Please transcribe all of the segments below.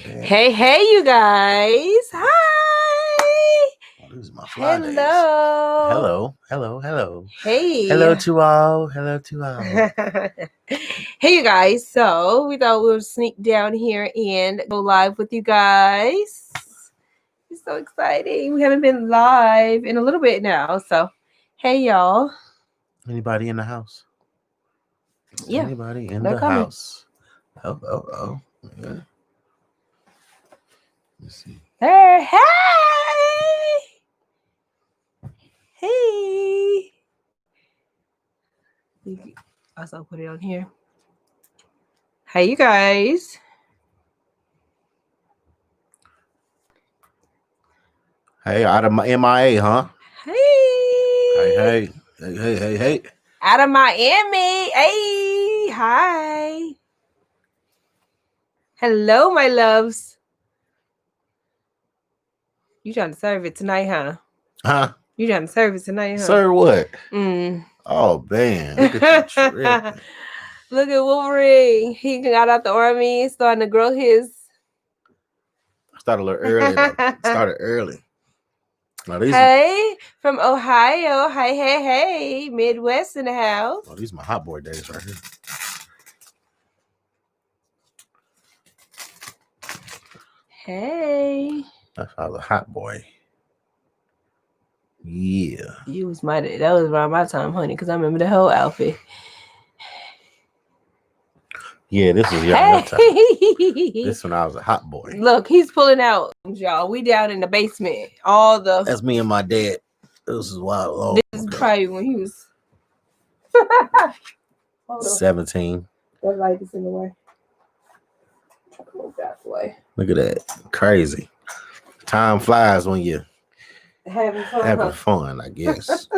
Hey, hey, you guys. Hi. Oh, this is my fly days. Hello. Hello. Hey. Hello to all. Hey, you guys. So we thought we would sneak down here and go live with you guys. It's so exciting. We haven't been live in a little bit now. So, hey, y'all. Anybody in the house? Yeah. Anybody in they're the coming. house? Oh. Yeah. Let's see. Hey. Also put it on here. Hey, you guys. Hey, out of my MIA, huh? Hey. Hey. Out of Miami. Hey. Hi. Hello, my loves. You trying to serve it tonight, huh? Huh? You trying to serve it tonight, huh? Sir, what? Mm. Oh, man. Look at you tripping. Look at Wolverine. He got out the army, starting to grow his. Started a little early, though. Now, Hey, from Ohio. Hey. Midwest in the house. Oh, these are my hot boy days right here. Hey. That's how the hot boy. Yeah. That was around my time, honey, because I remember the whole outfit. Yeah, this was young time. This when I was a hot boy. Look, he's pulling out, y'all. We down in the basement. That's me and my dad. This is wild. This is probably when he was 17. That light is in the way. Move that way. Look at that. Crazy. Time flies when you're having fun, I guess.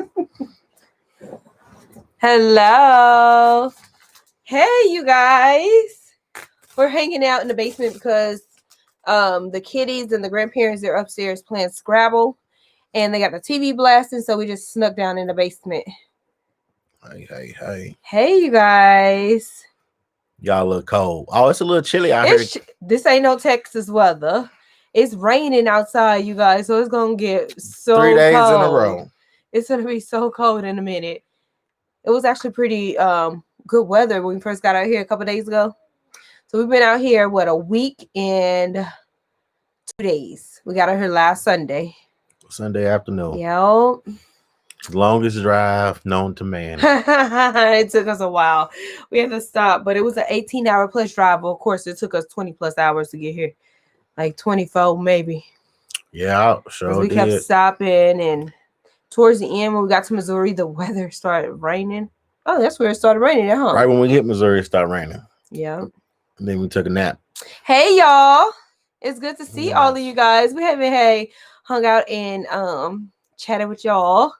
Hello. Hey, you guys. We're hanging out in the basement because the kiddies and the grandparents, they're upstairs playing Scrabble. And they got the TV blasting, so we just snuck down in the basement. Hey. Hey, you guys. Y'all look cold. Oh, it's a little chilly out here. This ain't no Texas weather. It's raining outside, you guys, so it's going to get so 3 days cold. in a row. It's going to be so cold in a minute. It was actually pretty good weather when we first got out here a couple days ago. So we've been out here, a week and 2 days. We got out here last Sunday. Sunday afternoon. Yep. Longest drive known to man. It took us a while. We had to stop, but it was an 18-hour plus drive. Well, of course, it took us 20 plus hours to get here. Like 24 maybe. Yeah, sure we kept stopping, and towards the end when we got to Missouri, the weather started raining. Oh, that's where it started raining, huh? Right when we hit Missouri, it started raining. Yeah. And then we took a nap. Hey, y'all. It's good to see all of you guys. We haven't hung out and chatted with y'all.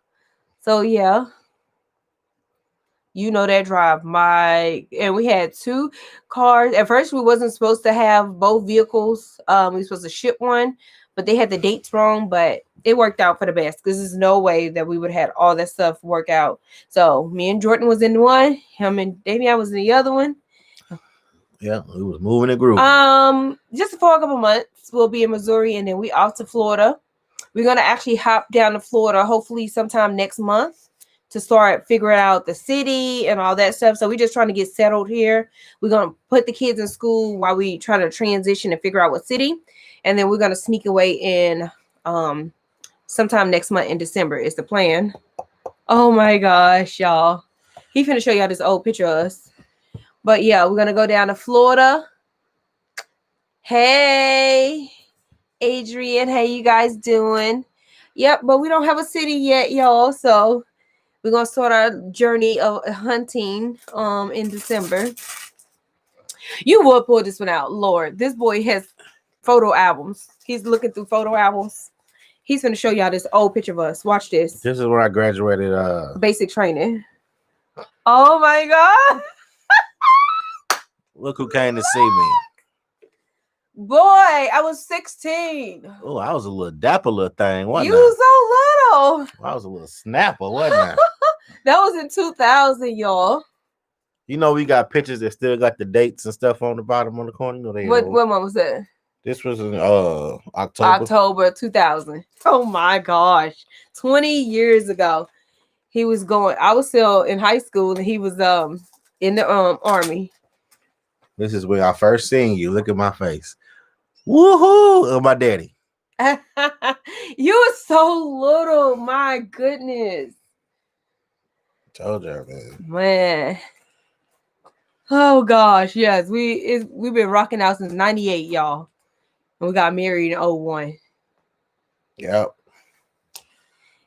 So yeah. You know that drive. And we had 2 cars. At first, we wasn't supposed to have both vehicles. We were supposed to ship one, but they had the dates wrong. But it worked out for the best because there's no way that we would have had all that stuff work out. So me and Jordan was in one. Him and Damian was in the other one. Yeah, we was moving and grooving. Just for a couple months, we'll be in Missouri, and then we off to Florida. We're gonna actually hop down to Florida, hopefully sometime next month, to start figuring out the city and all that stuff. So we're just trying to get settled here. We're going to put the kids in school while we try to transition and figure out what city. And then we're going to sneak away in sometime next month in December is the plan. Oh my gosh, y'all. He finna show y'all this old picture of us. But yeah, we're going to go down to Florida. Hey, Adrian. How you guys doing? Yep, but we don't have a city yet, y'all. So we're going to start our journey of hunting in December. You will pull this one out. Lord, this boy has photo albums. He's looking through photo albums. He's going to show y'all this old picture of us. Watch this. This is when I graduated. Basic training. Oh, my God. Look who came to see me. Boy, I was 16. Oh, I was a little dapper little thing, wasn't you was so little. I was a little snapper, wasn't I? That was in 2000, y'all. You know, we got pictures that still got the dates and stuff on the bottom on the corner. You know, what month was that? This was in October. October 2000. Oh my gosh. 20 years ago. He was going. I was still in high school and he was in the army. This is when I first seen you. Look at my face. Woohoo! Oh, my daddy. You were so little. My goodness. Told you, man. Man. Oh gosh, yes. We've been rocking out since 98, y'all. And we got married in 01. Yep.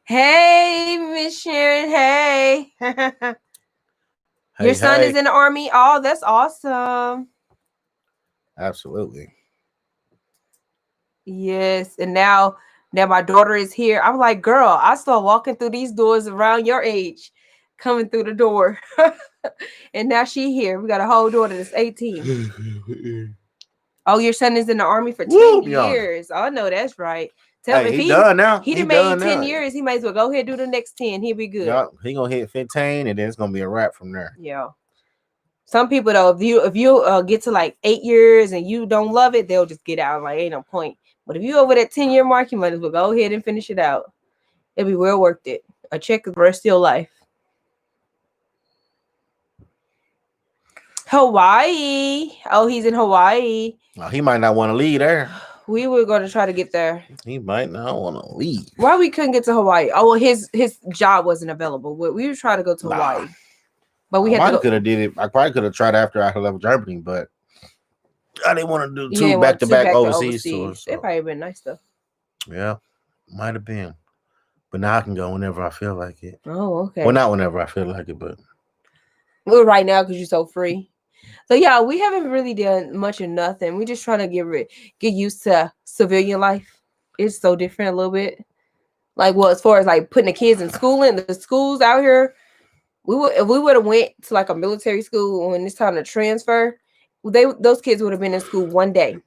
Hey, Miss Sharon. Hey. Your son is in the army. Oh, that's awesome. Absolutely. Yes. And now my daughter is here. I'm like, girl, I saw walking through these doors around your age, coming through the door. And now she here. We got a whole daughter that's 18. Oh, your son is in the army for 10 years. Oh, no, that's right. Tell him if he done now. He done made 10 years. He might as well go ahead and do the next 10. He'll be good. Yep. He gonna hit 15 and then it's gonna be a wrap from there. Yeah. Some people though, if you get to like 8 years and you don't love it, they'll just get out. Like ain't no point. But if you over that 10-year mark, you might as well go ahead and finish it out. It'll be well worth it. A check the rest of your life. Hawaii. Oh, he's in Hawaii. Oh, he might not want to leave there. We were going to try to get there. He might not want to leave. Why we couldn't get to Hawaii? Oh, well, his job wasn't available. We were trying to go to Hawaii. But we had to could have did it. I probably could have tried after I left Germany, but I didn't want to do two back-to-back overseas tours. So. It probably been nice though. Yeah, might have been. But now I can go whenever I feel like it. Oh, okay. Well, not whenever I feel like it, but well, right now because you're so free. So yeah, we haven't really done much of nothing. We're just trying to get used to civilian life. It's so different a little bit. Like, well, as far as like putting the kids in school and the schools out here, if we would have went to like a military school when it's time to transfer, those kids would have been in school one day.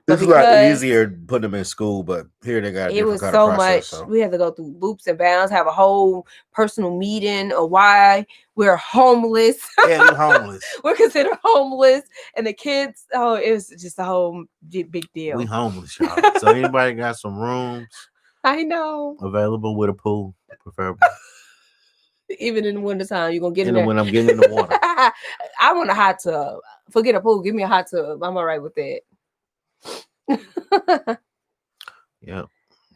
It's a lot easier putting them in school, but here they got a different kind of process. So we had to go through loops and bounds, have a whole personal meeting of why we're homeless. Yeah, we're homeless. We're considered homeless, and the kids. Oh, it was just a whole big deal. We homeless, y'all. So anybody got some rooms? I know. Available with a pool, preferably. Even in the wintertime, you're gonna get in there. When I'm getting in the water. I want a hot tub. Forget a pool. Give me a hot tub. I'm all right with that. Yeah.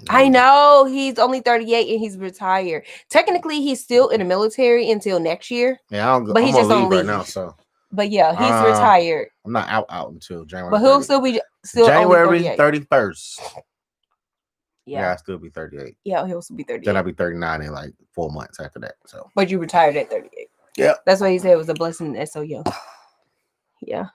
I know he's only 38 and he's retired. Technically, he's still in the military until next year. Yeah, but he's just on leave right now. So, but yeah, he's retired. I'm not out until January. But he'll still be January 31st. Yeah, I'll still be 38. Yeah, he'll still be 38. Then I'll be 39 in like 4 months after that. So, but you retired at 38. Yeah, that's why he said it was a blessing that's so young. Yeah.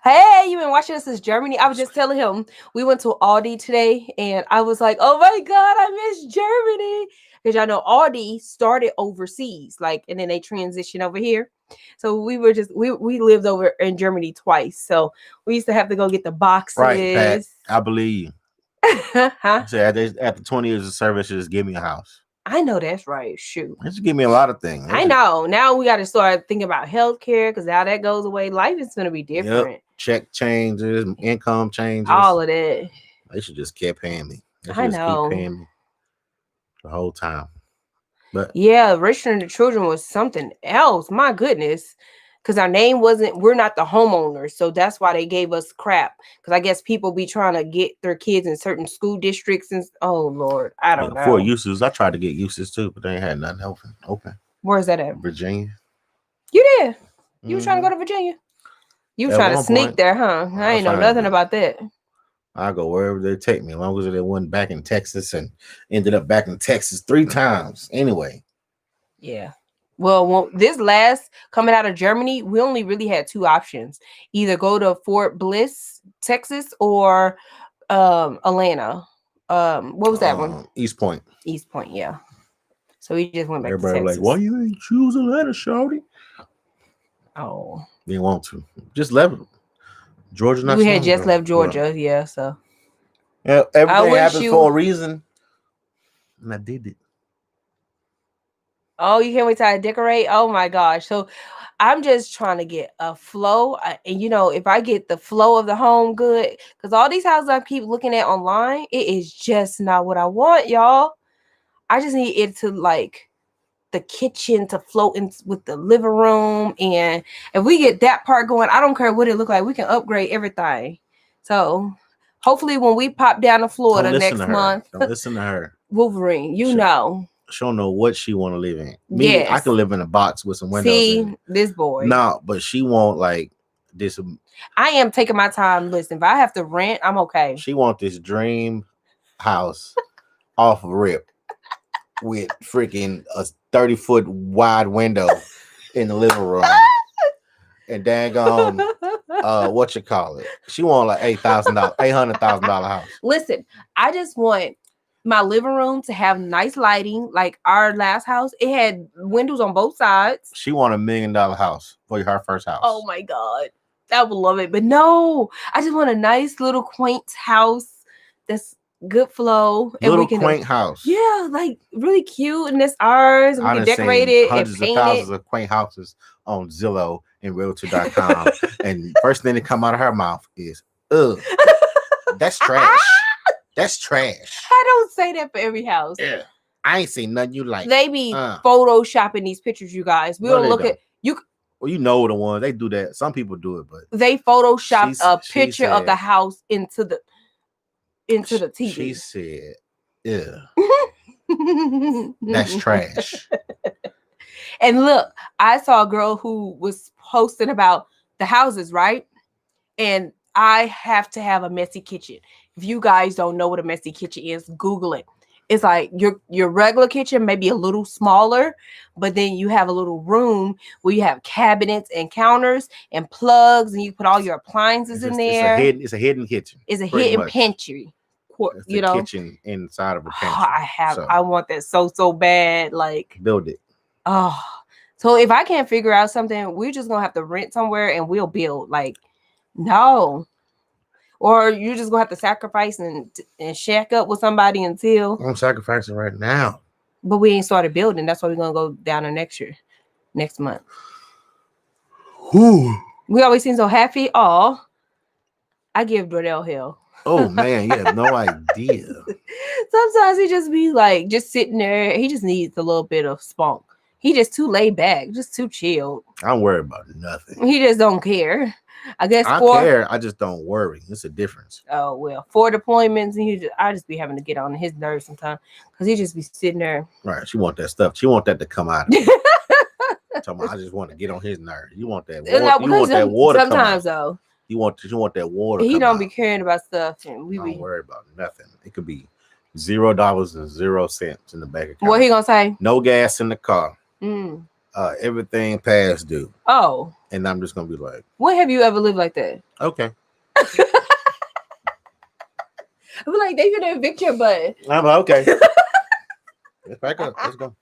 Hey, you've been watching us since Germany. I was just telling him we went to Aldi today, and I was like, "Oh my God, I miss Germany!" Because y'all know Aldi started overseas, and then they transitioned over here. So we were we lived over in Germany twice. So we used to have to go get the boxes. Right, Pat, I believe you. Huh? So after 20 years of service, just give me a house. I know that's right. Shoot. Just give me a lot of things. I know. Now we got to start thinking about healthcare because now that goes away. Life is going to be different. Yep. Check changes, income changes. All of that. They should just keep paying me. I know. Keep paying me the whole time. But yeah, registering the children was something else. My goodness. Because our name we're not the homeowners. So that's why they gave us crap. Because I guess people be trying to get their kids in certain school districts. And oh, Lord, I don't know. For uses, I tried to get uses too, but they ain't had nothing open. Where's that at? Virginia. You did? You were trying to go to Virginia? You were trying to sneak there, huh? I ain't know nothing about that. I go wherever they take me, as long as they went back in Texas and ended up back in Texas 3 times. Anyway. Yeah. Well, this last coming out of Germany, we only really had 2 options. Either go to Fort Bliss, Texas, or Atlanta. What was that one? East Point. East Point, yeah. So we just went back Everybody to Texas. Like, why you ain't choose Atlanta, shawty? Oh. They want to. Just left Georgia. We had just left Georgia, yeah. So yeah, everything happens for a reason. And I did it. Oh, you can't wait till I decorate? Oh my gosh. So I'm just trying to get a flow. And if I get the flow of the home good, because all these houses I keep looking at online, it is just not what I want, y'all. I just need it to like the kitchen to float in with the living room. And if we get that part going, I don't care what it look like. We can upgrade everything. So hopefully when we pop down to Florida next month. Don't listen to her. Wolverine, She don't know what she want to live in. Me, yes. I can live in a box with some windows. See, this boy. No, but she won't like this. I am taking my time. Listen, if I have to rent, I'm okay. She want this dream house off of rip with freaking a 30-foot wide window in the living room. And dang on, what you call it? She want like $800,000 house. Listen, I just want my living room to have nice lighting. Like our last house, it had windows on both sides. She want $1 million house for her first house. Oh my God, I would love it. But no, I just want a nice little quaint house that's good flow. And little quaint house. Yeah, like really cute, and it's ours. And we can decorate it hundreds and paint of thousands of quaint houses on Zillow and Realtor.com. And first thing that come out of her mouth is, ugh, that's trash. That's trash. I don't say that for every house. Yeah. I ain't seen nothing you like. They be photoshopping these pictures, you guys. We don't look at you. Well, you know the ones they do that. Some people do it, but they photoshopped a picture of the house into the TV. She said, "Yeah, that's trash." And look, I saw a girl who was posting about the houses, right? And I have to have a messy kitchen. If you guys don't know what a messy kitchen is, Google it. It's like your regular kitchen, maybe a little smaller, but then you have a little room where you have cabinets and counters and plugs, and you put all your appliances in there. It's a hidden kitchen. It's a hidden pantry. It's the kitchen inside of a pantry. I want that so bad. Like build it. Oh, so if I can't figure out something, we're just gonna have to rent somewhere and we'll build. Like, no. Or you just gonna have to sacrifice and shack up with somebody until I'm sacrificing right now. But we ain't started building. That's why we're gonna go down to next month. Whew. We always seem so happy. Oh, I give Dordell hell. Oh man, you have no idea. Sometimes he just be like just sitting there. He just needs a little bit of spunk. He just too laid back, just too chilled. I don't worry about nothing. He just don't care. I guess I care. I just don't worry. It's a difference. Oh well, 4 deployments, and I just be having to get on his nerves sometimes because he just be sitting there. Right. She want that stuff. She want that to come out of him. I just want to get on his nerves. You want that water. You want that water. Sometimes though. You want that water. He don't be caring about stuff, and we don't worry about nothing. It could be $0.00 in the bank account. What he gonna say? No gas in the car. Everything past due. Oh. And I'm just gonna be like, when have you ever lived like that? Okay. I'm like, they gonna evict your butt. I'm like, okay. Let's back up. Let's go.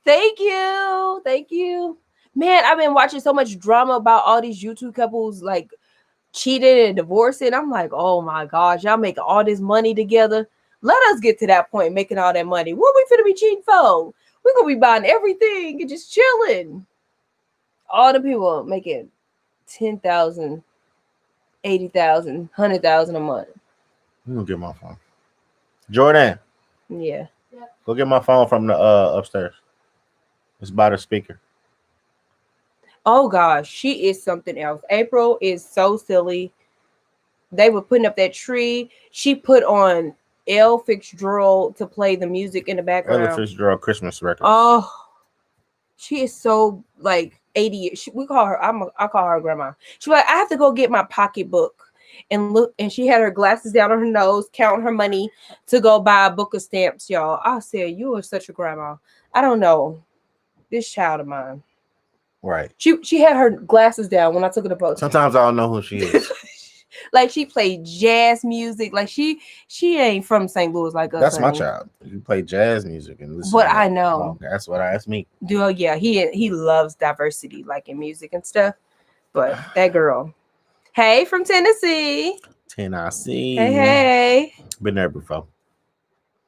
Thank you. Man, I've been watching so much drama about all these YouTube couples like cheating and divorcing. I'm like, oh my gosh, y'all making all this money together. Let us get to that point, making all that money. What we finna be cheating for? We're gonna be buying everything and just chilling. All the people making 10,000, 80,000, 100,000 a month. I'm gonna get my phone. Jordan. Yeah. Go get my phone from the upstairs. It's by the speaker. Oh gosh, she is something else. April is so silly. They were putting up that tree. She put on L. Fitzgerald to play the music in the background. L. Fitzgerald Christmas record. Oh, she is so like 80. We call her. I call her grandma. She's like, I have to go get my pocketbook and look. And she had her glasses down on her nose, counting her money to go buy a book of stamps. Y'all, I said, you are such a grandma. I don't know this child of mine. Right. She had her glasses down when I took her to post. Sometimes I don't know who she is. Like she played jazz music. Like she ain't from St. Louis like us. That's my child. You play jazz music and listen. But I know. That's what I asked me. Dude, yeah, he loves diversity, like in music and stuff. But that girl. Hey, from Tennessee. Tennessee. Hey. Been there before.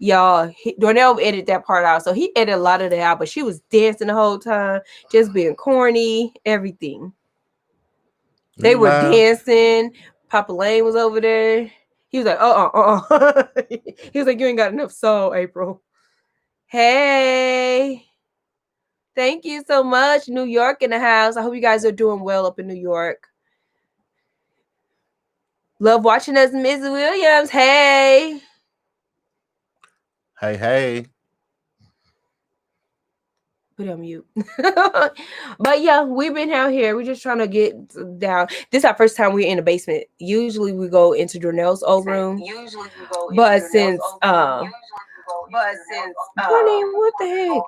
Y'all, Darnell edited that part out. So he edited a lot of that out, but she was dancing the whole time, just being corny, everything. They were dancing. Papa Lane was over there. He was like, He was like, you ain't got enough soul, April. Hey. Thank you so much. New York in the house. I hope you guys are doing well up in New York. Love watching us, Miss Williams. Hey. Hey. Put it on mute. But yeah, we've been out here. We're just trying to get down. This is our first time we're in the basement. Usually we go into Darnell's old room. But since Courtney, what the heck?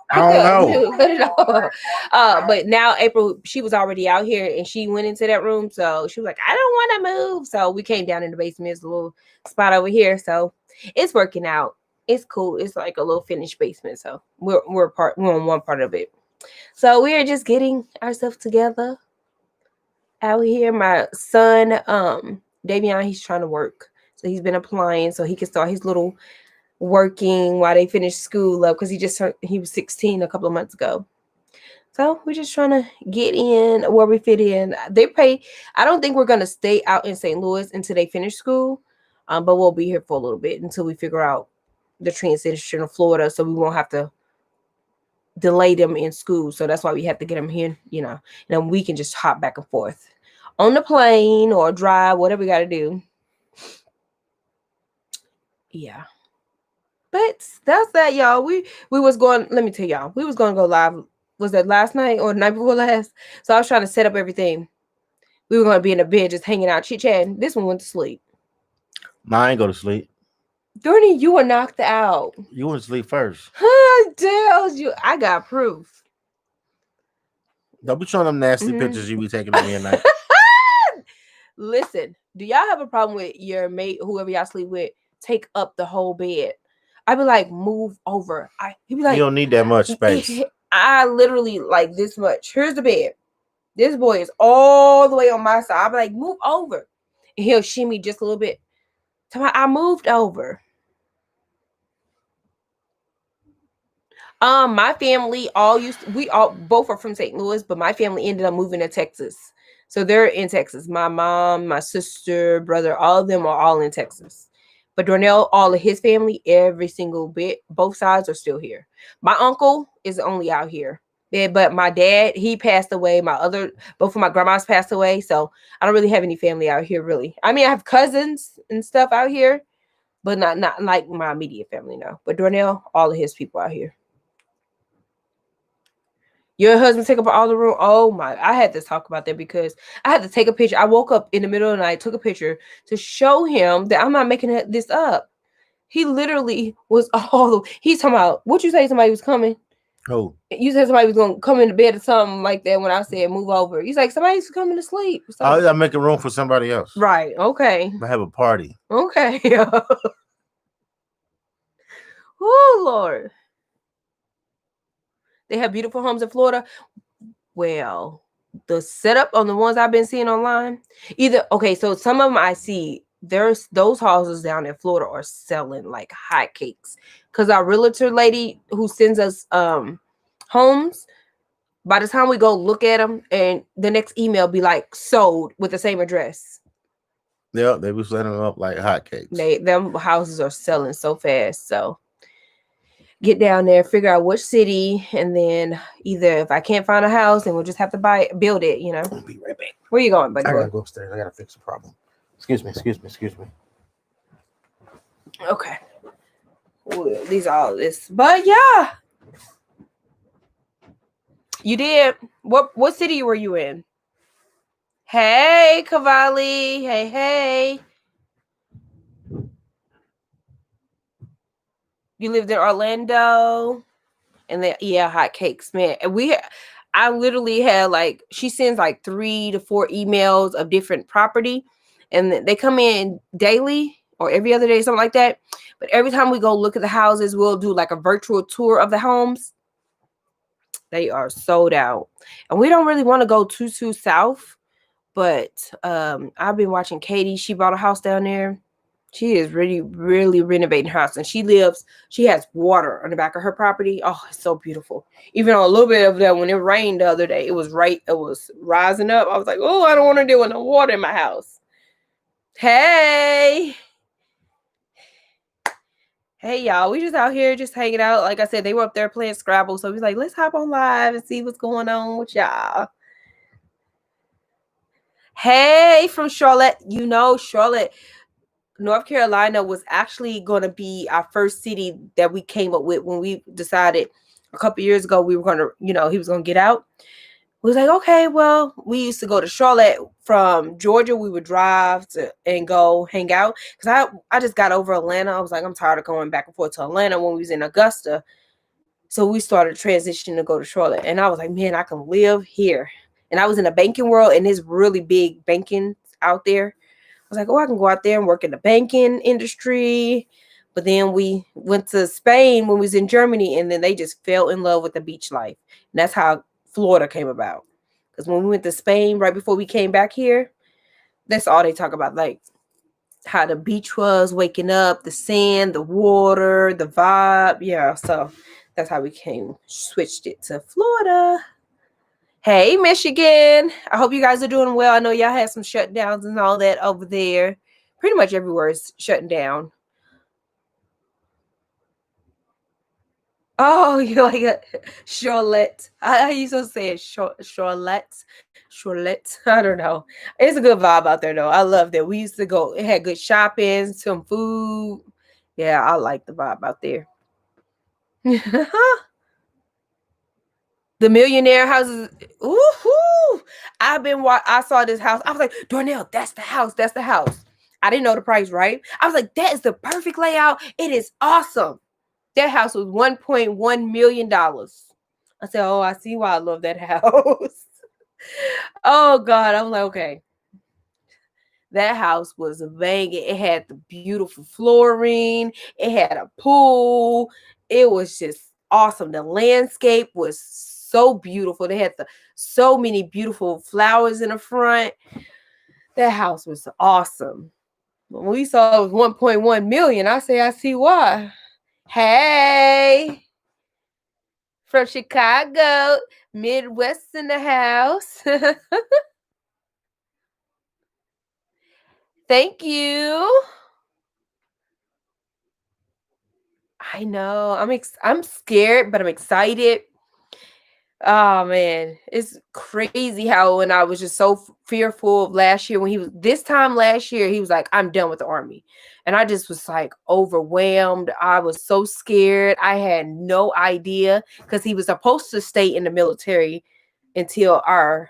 I don't know. Cut it off. But now April, she was already out here and she went into that room. So she was like, I don't want to move. So we came down in the basement. It's a little spot over here. So it's working out. It's cool. It's like a little finished basement. So we're on one part of it. So we're just getting ourselves together out here. My son, Davion, he's trying to work. So he's been applying so he can start his little working while they finish school up because he was 16 a couple of months ago. So we're just trying to get in where we fit in. They pay. I don't think we're gonna stay out in St. Louis until they finish school, but we'll be here for a little bit until we figure out the transition to Florida, so we won't have to delay them in school. So that's why we have to get them here, and then we can just hop back and forth on the plane or drive, whatever we got to do. Yeah. But that's that, y'all. We was going, let me tell y'all, we was going to go live. Was that last night or the night before last? So I was trying to set up everything. We were going to be in the bed just hanging out, chit-chatting. This one went to sleep. No, I ain't go to sleep. Dorney, you were knocked out. You went to sleep first. Tells you. I got proof. Don't be showing them nasty pictures you be taking of me at night. Listen, do y'all have a problem with your mate, whoever y'all sleep with, take up the whole bed? I'd be like, move over. He'd be like, you don't need that much space. I literally like this much. Here's the bed. This boy is all the way on my side. I'd be like, move over. And he'll shimmy just a little bit. I moved over. My family both are from St. Louis, but my family ended up moving to Texas. So they're in Texas. My mom, my sister, brother, all of them are all in Texas. But Darnell, all of his family, every single bit, both sides are still here. My uncle is only out here. Yeah, but my dad, he passed away. Both of my grandmas passed away. So I don't really have any family out here, really. I mean, I have cousins and stuff out here, but not like my immediate family, no. But Darnell, all of his people out here. Your husband take up all the room. Oh my! I had to talk about that because I had to take a picture. I woke up in the middle of the night, took a picture to show him that I'm not making this up. He literally was he's talking about, what you say somebody was coming? Oh. You said somebody was going to come into bed or something like that when I said move over. He's like, somebody's coming to sleep. I'm making room for somebody else. Right. Okay. I have a party. Okay. Oh, Lord. They have beautiful homes in Florida. Well, the setup on the ones I've been seeing online, so some of them I see, there's those houses down in Florida are selling like hotcakes. Because our realtor lady who sends us homes, by the time we go look at them, and the next email be like sold with the same address. Yeah, they be setting them up like hotcakes. Them houses are selling so fast. So get down there, figure out which city, and then either if I can't find a house, then we'll just have to build it, I'll be right back. Where you going, buddy? I gotta go upstairs. I gotta fix a problem. Excuse me. Okay. These are all this. But yeah. You did. What city were you in? Hey, Cavalli. Hey. You lived in Orlando. And then, hotcakes, man. And I literally had she sends 3 to 4 emails of different property, and they come in daily or every other day, something like that. But every time we go look at the houses, we'll do a virtual tour of the homes. They are sold out, and we don't really want to go too south. But I've been watching Katie. She bought a house down there. She is really, really renovating her house, and she has water on the back of her property. Oh, it's so beautiful. Even on a little bit of that, when it rained the other day, it was rising up. I was like, oh, I don't want to deal with no water in my house. Hey, y'all, we just out here just hanging out. Like I said, they were up there playing Scrabble, so we was like, let's hop on live and see what's going on with y'all. Hey, from Charlotte. Charlotte, North Carolina was actually going to be our first city that we came up with when we decided a couple years ago we were going to, he was going to get out. We was like, okay, well, we used to go to Charlotte from Georgia. We would drive and go hang out because I just got over Atlanta. I was like, I'm tired of going back and forth to Atlanta when we was in Augusta. So we started transitioning to go to Charlotte. And I was like, man, I can live here. And I was in the banking world, and there's really big banking out there. I was like, oh, I can go out there and work in the banking industry. But then we went to Spain when we was in Germany, and then they just fell in love with the beach life. And that's how Florida came about. Because when we went to Spain right before we came back here, that's all they talk about, like how the beach was, waking up, the sand, the water, the vibe. Yeah, so that's how we switched it to Florida. Hey, Michigan. I hope you guys are doing well. I know y'all had some shutdowns and all that over there. Pretty much everywhere is shutting down. Oh, you're like a Charlotte. I used to say it, Charlotte. Charlotte. I don't know. It's a good vibe out there, though. I love that. We used to go. It had good shopping, some food. Yeah, I like the vibe out there. The millionaire houses. Ooh, I saw this house. I was like, Darnell, that's the house. That's the house. I didn't know the price, right? I was like, that is the perfect layout. It is awesome. That house was $1.1 million. I said, oh, I see why I love that house. Oh God. I'm like, okay. That house was banging. It had the beautiful flooring. It had a pool. It was just awesome. The landscape was so beautiful. They had so many beautiful flowers in the front. That house was awesome. When we saw it was 1.1 million, I say, I see why. Hey, from Chicago, Midwest in the house. Thank you. I know. I'm scared, but I'm excited. Oh man, it's crazy how when I was just so fearful of last year this time last year he was like, I'm done with the army. And I just was like overwhelmed. I was so scared. I had no idea because he was supposed to stay in the military until our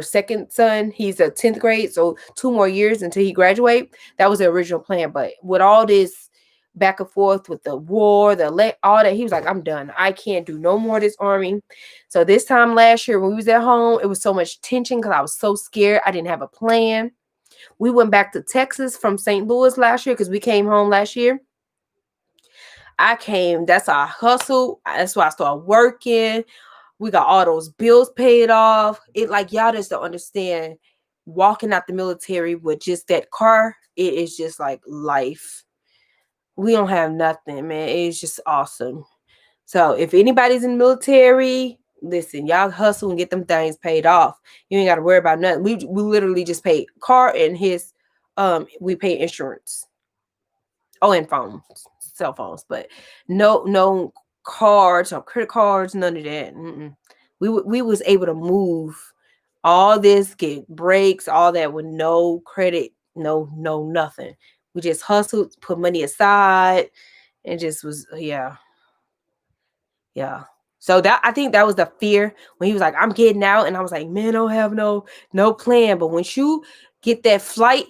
second son, he's a 10th grade, so 2 more years until he graduate. That was the original plan. But with all this back and forth with the war, all that, he was like, I'm done. I can't do no more of this army. So this time last year when we was at home, it was so much tension because I was so scared. I didn't have a plan. We went back to Texas from St. Louis last year because we came home last year. That's our hustle. That's why I started working. We got all those bills paid off. It like y'all just don't understand. Walking out the military with just that car, it is just like life. We don't have nothing, man. It's just awesome. So if anybody's in the military, listen, y'all hustle and get them things paid off. You ain't got to worry about nothing. We literally just pay car and his we pay insurance. Oh, and cell phones, but no cards or credit cards, none of that. We was able to move all this, get breaks, all that with no credit, no nothing. We just hustled, put money aside, and just was yeah. So I think that was the fear when he was like, I'm getting out, and I was like, man, I don't have no plan. But once you get that flight,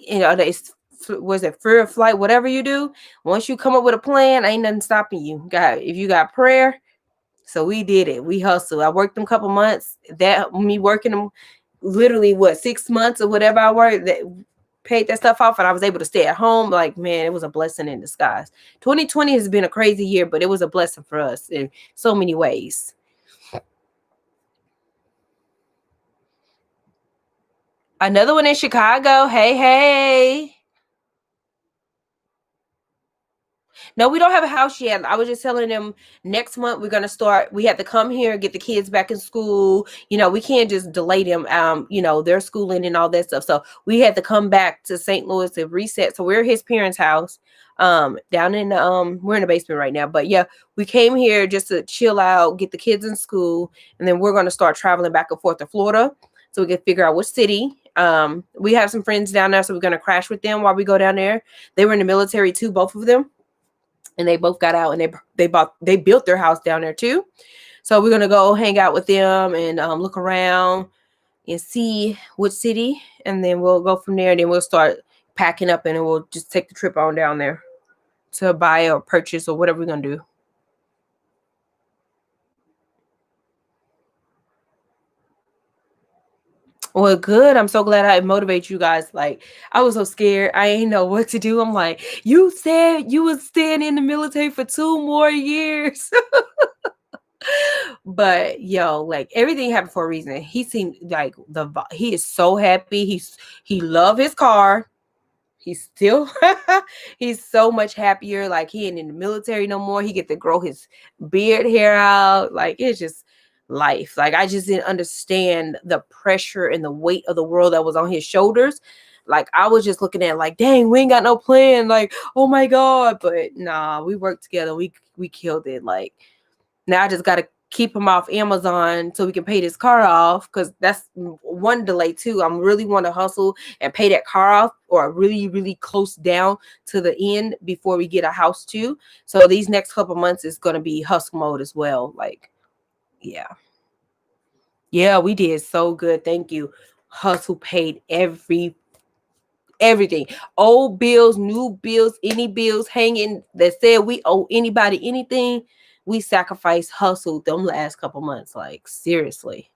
was it fear of flight, whatever you do, once you come up with a plan, ain't nothing stopping you. If you got prayer. So we did it. We hustled. I worked them a couple months. That me working them literally 6 months or whatever I worked, that paid that stuff off, and I was able to stay at home. Like, man, it was a blessing in disguise. 2020 has been a crazy year, but it was a blessing for us in so many ways. Another one in Chicago. Hey. No, we don't have a house yet. I was just telling them next month we're gonna start. We have to come here, get the kids back in school. We can't just delay them. Their schooling and all that stuff. So we had to come back to St. Louis to reset. So we're at his parents' house, down in the we're in the basement right now. But yeah, we came here just to chill out, get the kids in school, and then we're gonna start traveling back and forth to Florida so we can figure out which city. We have some friends down there, so we're gonna crash with them while we go down there. They were in the military too, both of them, and they both got out and they built their house down there too. So we're gonna go hang out with them and look around and see which city, and then we'll go from there. And then we'll start packing up, and then we'll just take the trip on down there to buy or purchase or whatever we're gonna do. Well, good. I'm so glad I motivate you guys. Like, I was so scared. I ain't know what to do. I'm like, you said you was staying in the military for 2 more years. But yo, like everything happened for a reason. He seemed like he is so happy. He love his car. He's still he's so much happier. Like he ain't in the military no more. He get to grow his beard hair out. Like it's just life. Like I just didn't understand the pressure and the weight of the world that was on his shoulders. Like I was just looking at it like, dang, we ain't got no plan. Like, oh my God. But nah, we worked together. We killed it. Like now I just gotta keep him off Amazon so we can pay this car off, because that's one delay too. I'm really want to hustle and pay that car off, or really, really close down to the end before we get a house too. So these next couple months is gonna be hustle mode as well. Like, yeah. Yeah, we did so good. Thank you. Hustle paid everything. Old bills, new bills, any bills hanging that said we owe anybody anything. We sacrificed hustle them last couple months. Like seriously.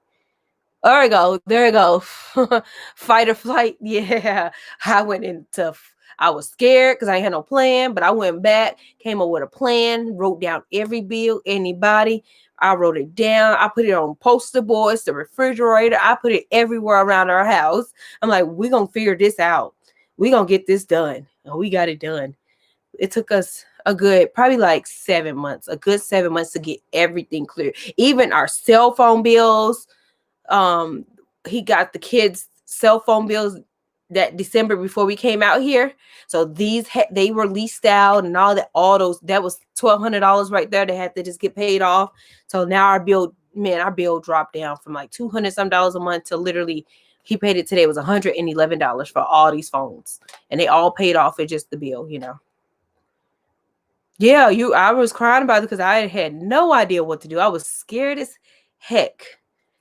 There we go. There we go. Fight or flight. Yeah. I went into I was scared because I ain't had no plan, but I went back, came up with a plan, wrote down every bill, anybody. I wrote it down. I put it on poster boards, the refrigerator. I put it everywhere around our house. I'm like, we're going to figure this out. We're going to get this done. And we got it done. It took us a good, probably like 7 months, a good 7 months to get everything clear. Even our cell phone bills. um he got the kids cell phone bills that December before we came out here, so they were leased out and all those, that was $1,200 right there. They had to just get paid off. So now our bill dropped down from like 200 some dollars a month to literally, he paid it today, it was $111 for all these phones, and they all paid off for just the bill. Yeah, I was crying about it because I had no idea what to do. I was scared as heck.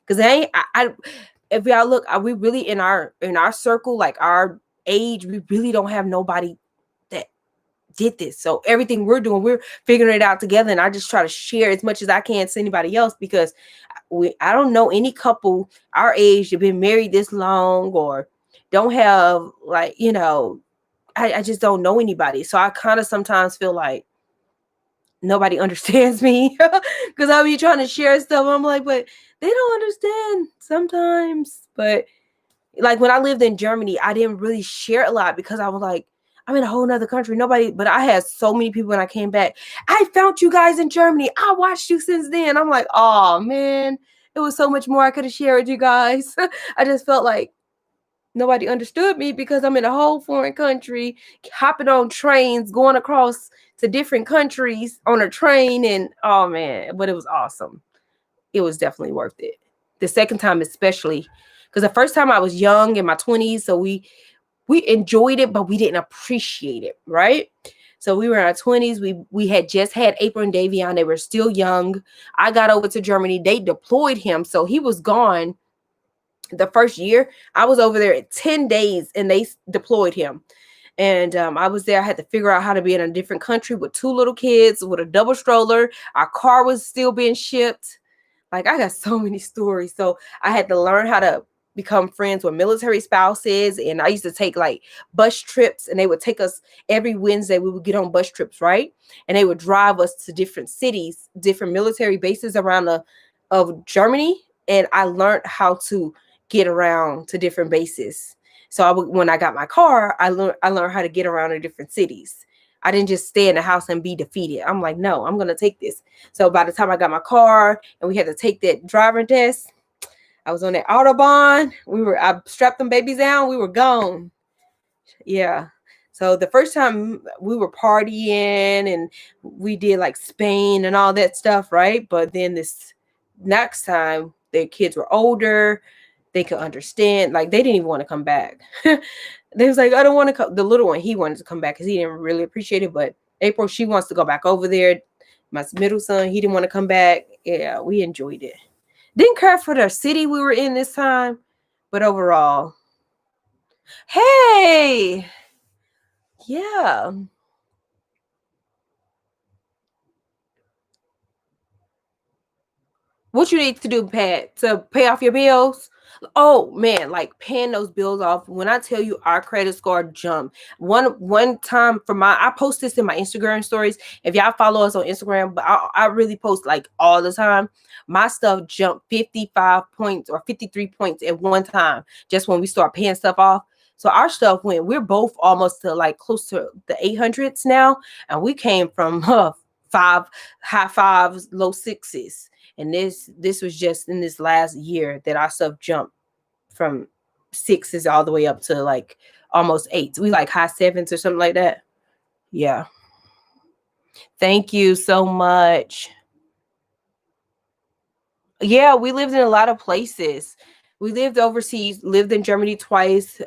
Because if y'all look, are we really in our circle, like our age, we really don't have nobody that did this. So everything we're doing, we're figuring it out together. And I just try to share as much as I can to anybody else, because I don't know any couple our age that been married this long or don't have like, I just don't know anybody. So I kind of sometimes feel like nobody understands me because I be trying to share stuff. I'm like, but they don't understand sometimes. But like when I lived in Germany, I didn't really share a lot because I was like, I'm in a whole nother country. Nobody, but I had so many people when I came back. I found you guys in Germany. I watched you since then. I'm like, oh man, it was so much more I could have shared with you guys. I just felt like nobody understood me because I'm in a whole foreign country, hopping on trains, going across to different countries on a train. And oh man, but it was awesome. It was definitely worth it. The second time, especially because the first time I was young in my 20s. So we enjoyed it, but we didn't appreciate it. Right. So we were in our 20s. We had just had April and Davion. They were still young. I got over to Germany. They deployed him. So he was gone. The first year I was over there at 10 days and they deployed him. And I was there. I had to figure out how to be in a different country with 2 little kids with a double stroller. Our car was still being shipped. Like I got so many stories. So I had to learn how to become friends with military spouses. And I used to take like bus trips, and they would take us every Wednesday. We would get on bus trips, right? And they would drive us to different cities, different military bases around of Germany. And I learned how to get around to different bases. So when I got my car, I learned how to get around in different cities. I didn't just stay in the house and be defeated. I'm like, no, I'm gonna take this. So by the time I got my car and we had to take that driver test, I was on that Autobahn. I strapped them babies down. We were gone. Yeah. So the first time we were partying and we did like Spain and all that stuff, right? But then this next time, their kids were older. They could understand. Like, they didn't even want to come back. They was like, I don't want to come. The little one, he wanted to come back because he didn't really appreciate it. But April, she wants to go back over there. My middle son, he didn't want to come back. Yeah, we enjoyed it. Didn't care for the city we were in this time, but overall, hey, yeah. What you need to do, Pat, to pay off your bills? Oh man, like paying those bills off. When I tell you our credit score jumped. One time for I post this in my Instagram stories. If y'all follow us on Instagram, but I really post like all the time. My stuff jumped 55 points or 53 points at one time, just when we start paying stuff off. So our stuff we're both almost to like close to the 800s now. And we came from high fives, low sixes. And this was just in this last year that our stuff jumped from sixes all the way up to like almost eights. We like high sevens or something like that. Yeah. Thank you so much. Yeah, we lived in a lot of places. We lived overseas, lived in Germany twice,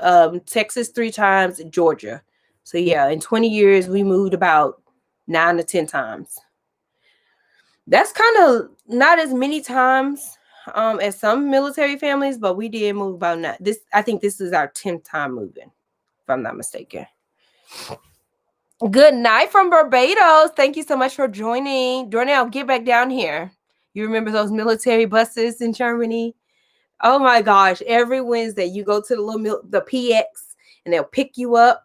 Texas 3 times, Georgia. So yeah, in 20 years, we moved about 9 to 10 times. That's kind of not as many times as some military families, but we did move about this. I think this is our 10th time moving, if I'm not mistaken. Good night from Barbados. Thank you so much for joining. Dornell, get back down here. You remember those military buses in Germany? Oh my gosh. Every Wednesday you go to the PX and they'll pick you up.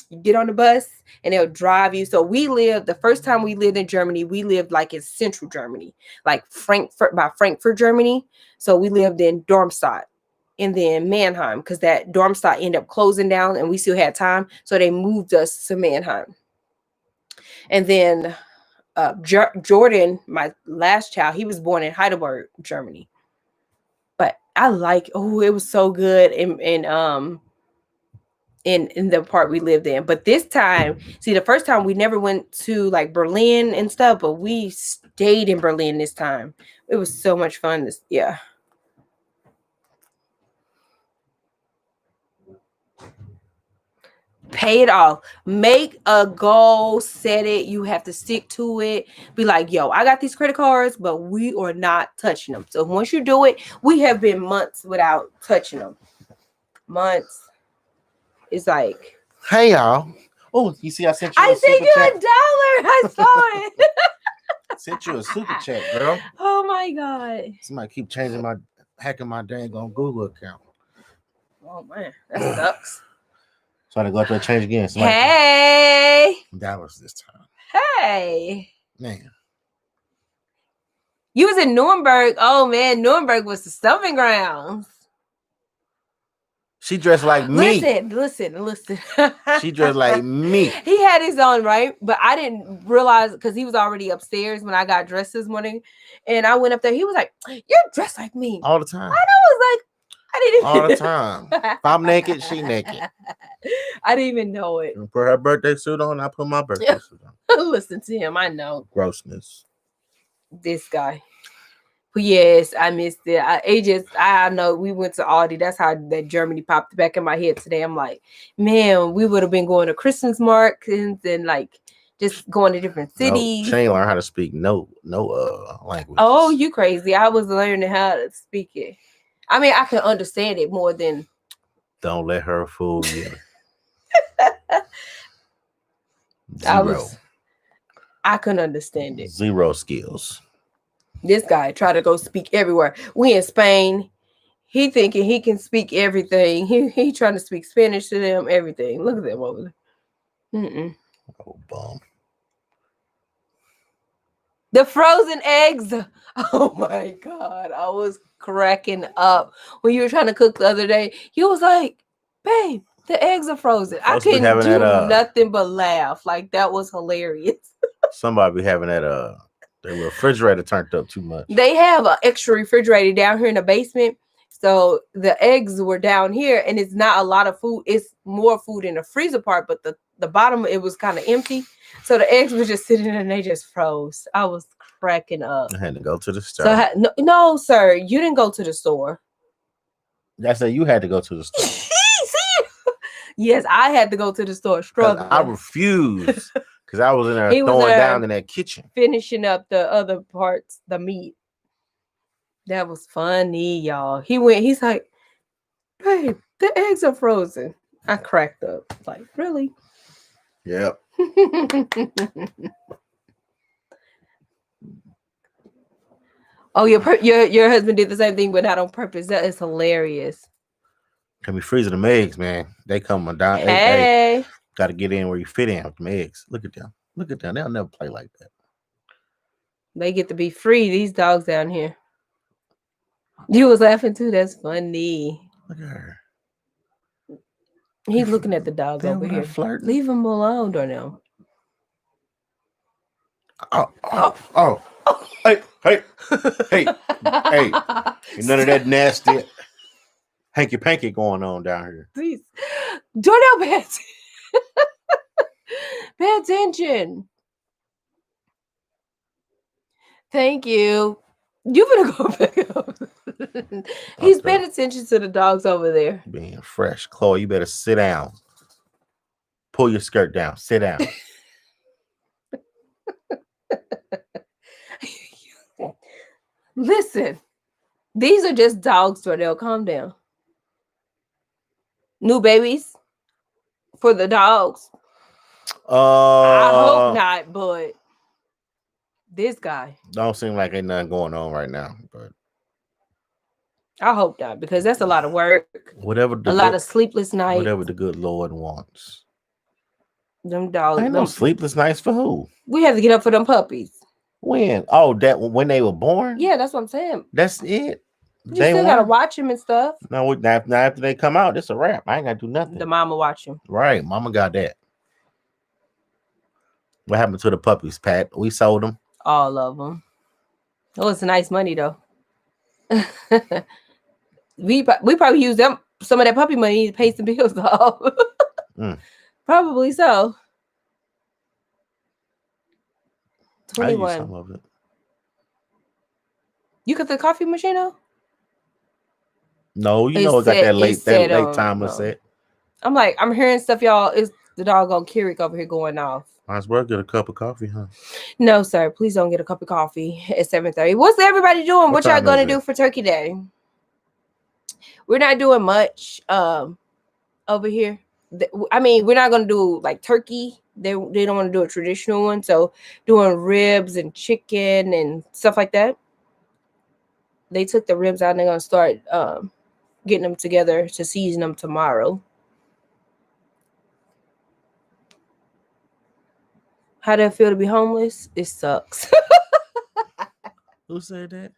You get on the bus and they'll drive you. So the first time we lived in Germany, we lived like in central Germany, like Frankfurt, Germany. So we lived in Darmstadt and then Mannheim because that Darmstadt ended up closing down and we still had time. So they moved us to Mannheim. And then Jordan, my last child, he was born in Heidelberg, Germany. But it was so good. In the part we lived in. But this time, the first time we never went to like Berlin and stuff, but we stayed in Berlin this time. It was so much fun. Yeah. Pay it off. Make a goal, set it. You have to stick to it. Be like, yo, I got these credit cards, but we are not touching them. So once you do it, we have been months without touching them. Months. It's like, hey y'all. Oh, you see, I sent you. I sent you $1. I saw it. Sent you a super chat, girl. Oh my god. Somebody keep hacking my dang on Google account. Oh man, that sucks. So I had to go out there and change again. Hey. Dallas this time. Hey. Man. You was in Nuremberg. Oh man, Nuremberg was the stomping grounds. She dressed like me. Listen. She dressed like me. He had his on, right? But I didn't realize because he was already upstairs when I got dressed this morning. And I went up there. He was like, you're dressed like me. All the time. I was like, I didn't even all the time. If I'm naked, she naked. I didn't even know it. You put her birthday suit on, I put my birthday suit on. Listen to him. I know. Grossness. This guy. But yes, I missed it. I know we went to Aldi. That's how that Germany popped back in my head today. I'm like, man, we would have been going to Christmas markets and like just going to different cities. No, she ain't learn how to speak no language. Oh, you crazy. I was learning how to speak it. I mean, I can understand it more than. Don't let her fool you. I couldn't understand it. 0 skills. This guy tried to go speak everywhere. We in Spain. He thinking he can speak everything. He trying to speak Spanish to them, everything. Look at them over there. Oh, bum. The frozen eggs. Oh my God. I was cracking up. When you were trying to cook the other day, he was like, babe, The eggs are frozen. I Supposed to be couldn't having do that, nothing but laugh. Like that was hilarious. somebody be having that their refrigerator turned up too much. They have an extra refrigerator down here in the basement. So the eggs were down here, and it's not a lot of food. It's more food in the freezer part, but the bottom, it was kind of empty. So the eggs were just sitting there and they just froze. I was cracking up. I had to go to the store. So no, sir, you didn't go to the store. I said you had to go to the store. Yes, I had to go to the store. Struggling. I refused because I was in there throwing down in that kitchen, finishing up the other parts, the meat. That was funny, y'all. He's like, babe, the eggs are frozen. I cracked up. Like, really? Yep. Oh, your husband did the same thing, but not on purpose. That is hilarious. Can we freeze them eggs, man? They come down. Hey. Got to get in where you fit in with them eggs. Look at them. Look at them. They'll never play like that. They get to be free, these dogs down here. You was laughing too. That's funny. Look at her. He's looking at the dog over here. Flirting. Leave him alone, Darnell. Oh. Hey. None of that nasty hanky panky going on down here. Please. Darnell, pay attention. Thank you. You better go back up. He's paying attention to the dogs over there. Being fresh. Chloe, you better sit down. Pull your skirt down. Sit down. Listen, these are just dogs, Darnell. Calm down. New babies for the dogs. I hope not, but this guy don't seem like ain't nothing going on right now, but I hope not, because that's a lot of work. A lot of sleepless nights. Whatever the good Lord wants. Them dogs. Ain't no sleepless nights for who? We have to get up for them puppies. When? Oh, that when they were born? Yeah, that's what I'm saying. That's it. You still gotta watch them and stuff. No, after they come out, it's a wrap. I ain't gotta do nothing. The mama watch them. Right, mama got that. What happened to the puppies, Pat? We sold them. All of them. Oh, it's nice money though. we probably use them some of that puppy money to pay some bills though. Probably so. 21. I use some of it. You got the coffee machine though? No, you know it got that late timer set. I'm hearing stuff, y'all. Is the doggone Keurig over here going off? Might as well get a cup of coffee, huh? No, sir. Please don't get a cup of coffee at 7:30. What's everybody doing? What y'all gonna do for Turkey Day? We're not doing much over here. I mean, we're not gonna do like turkey. They don't want to do a traditional one, so doing ribs and chicken and stuff like that. They took the ribs out and they're gonna start getting them together to season them tomorrow. How does it feel to be homeless? It sucks. Who said that?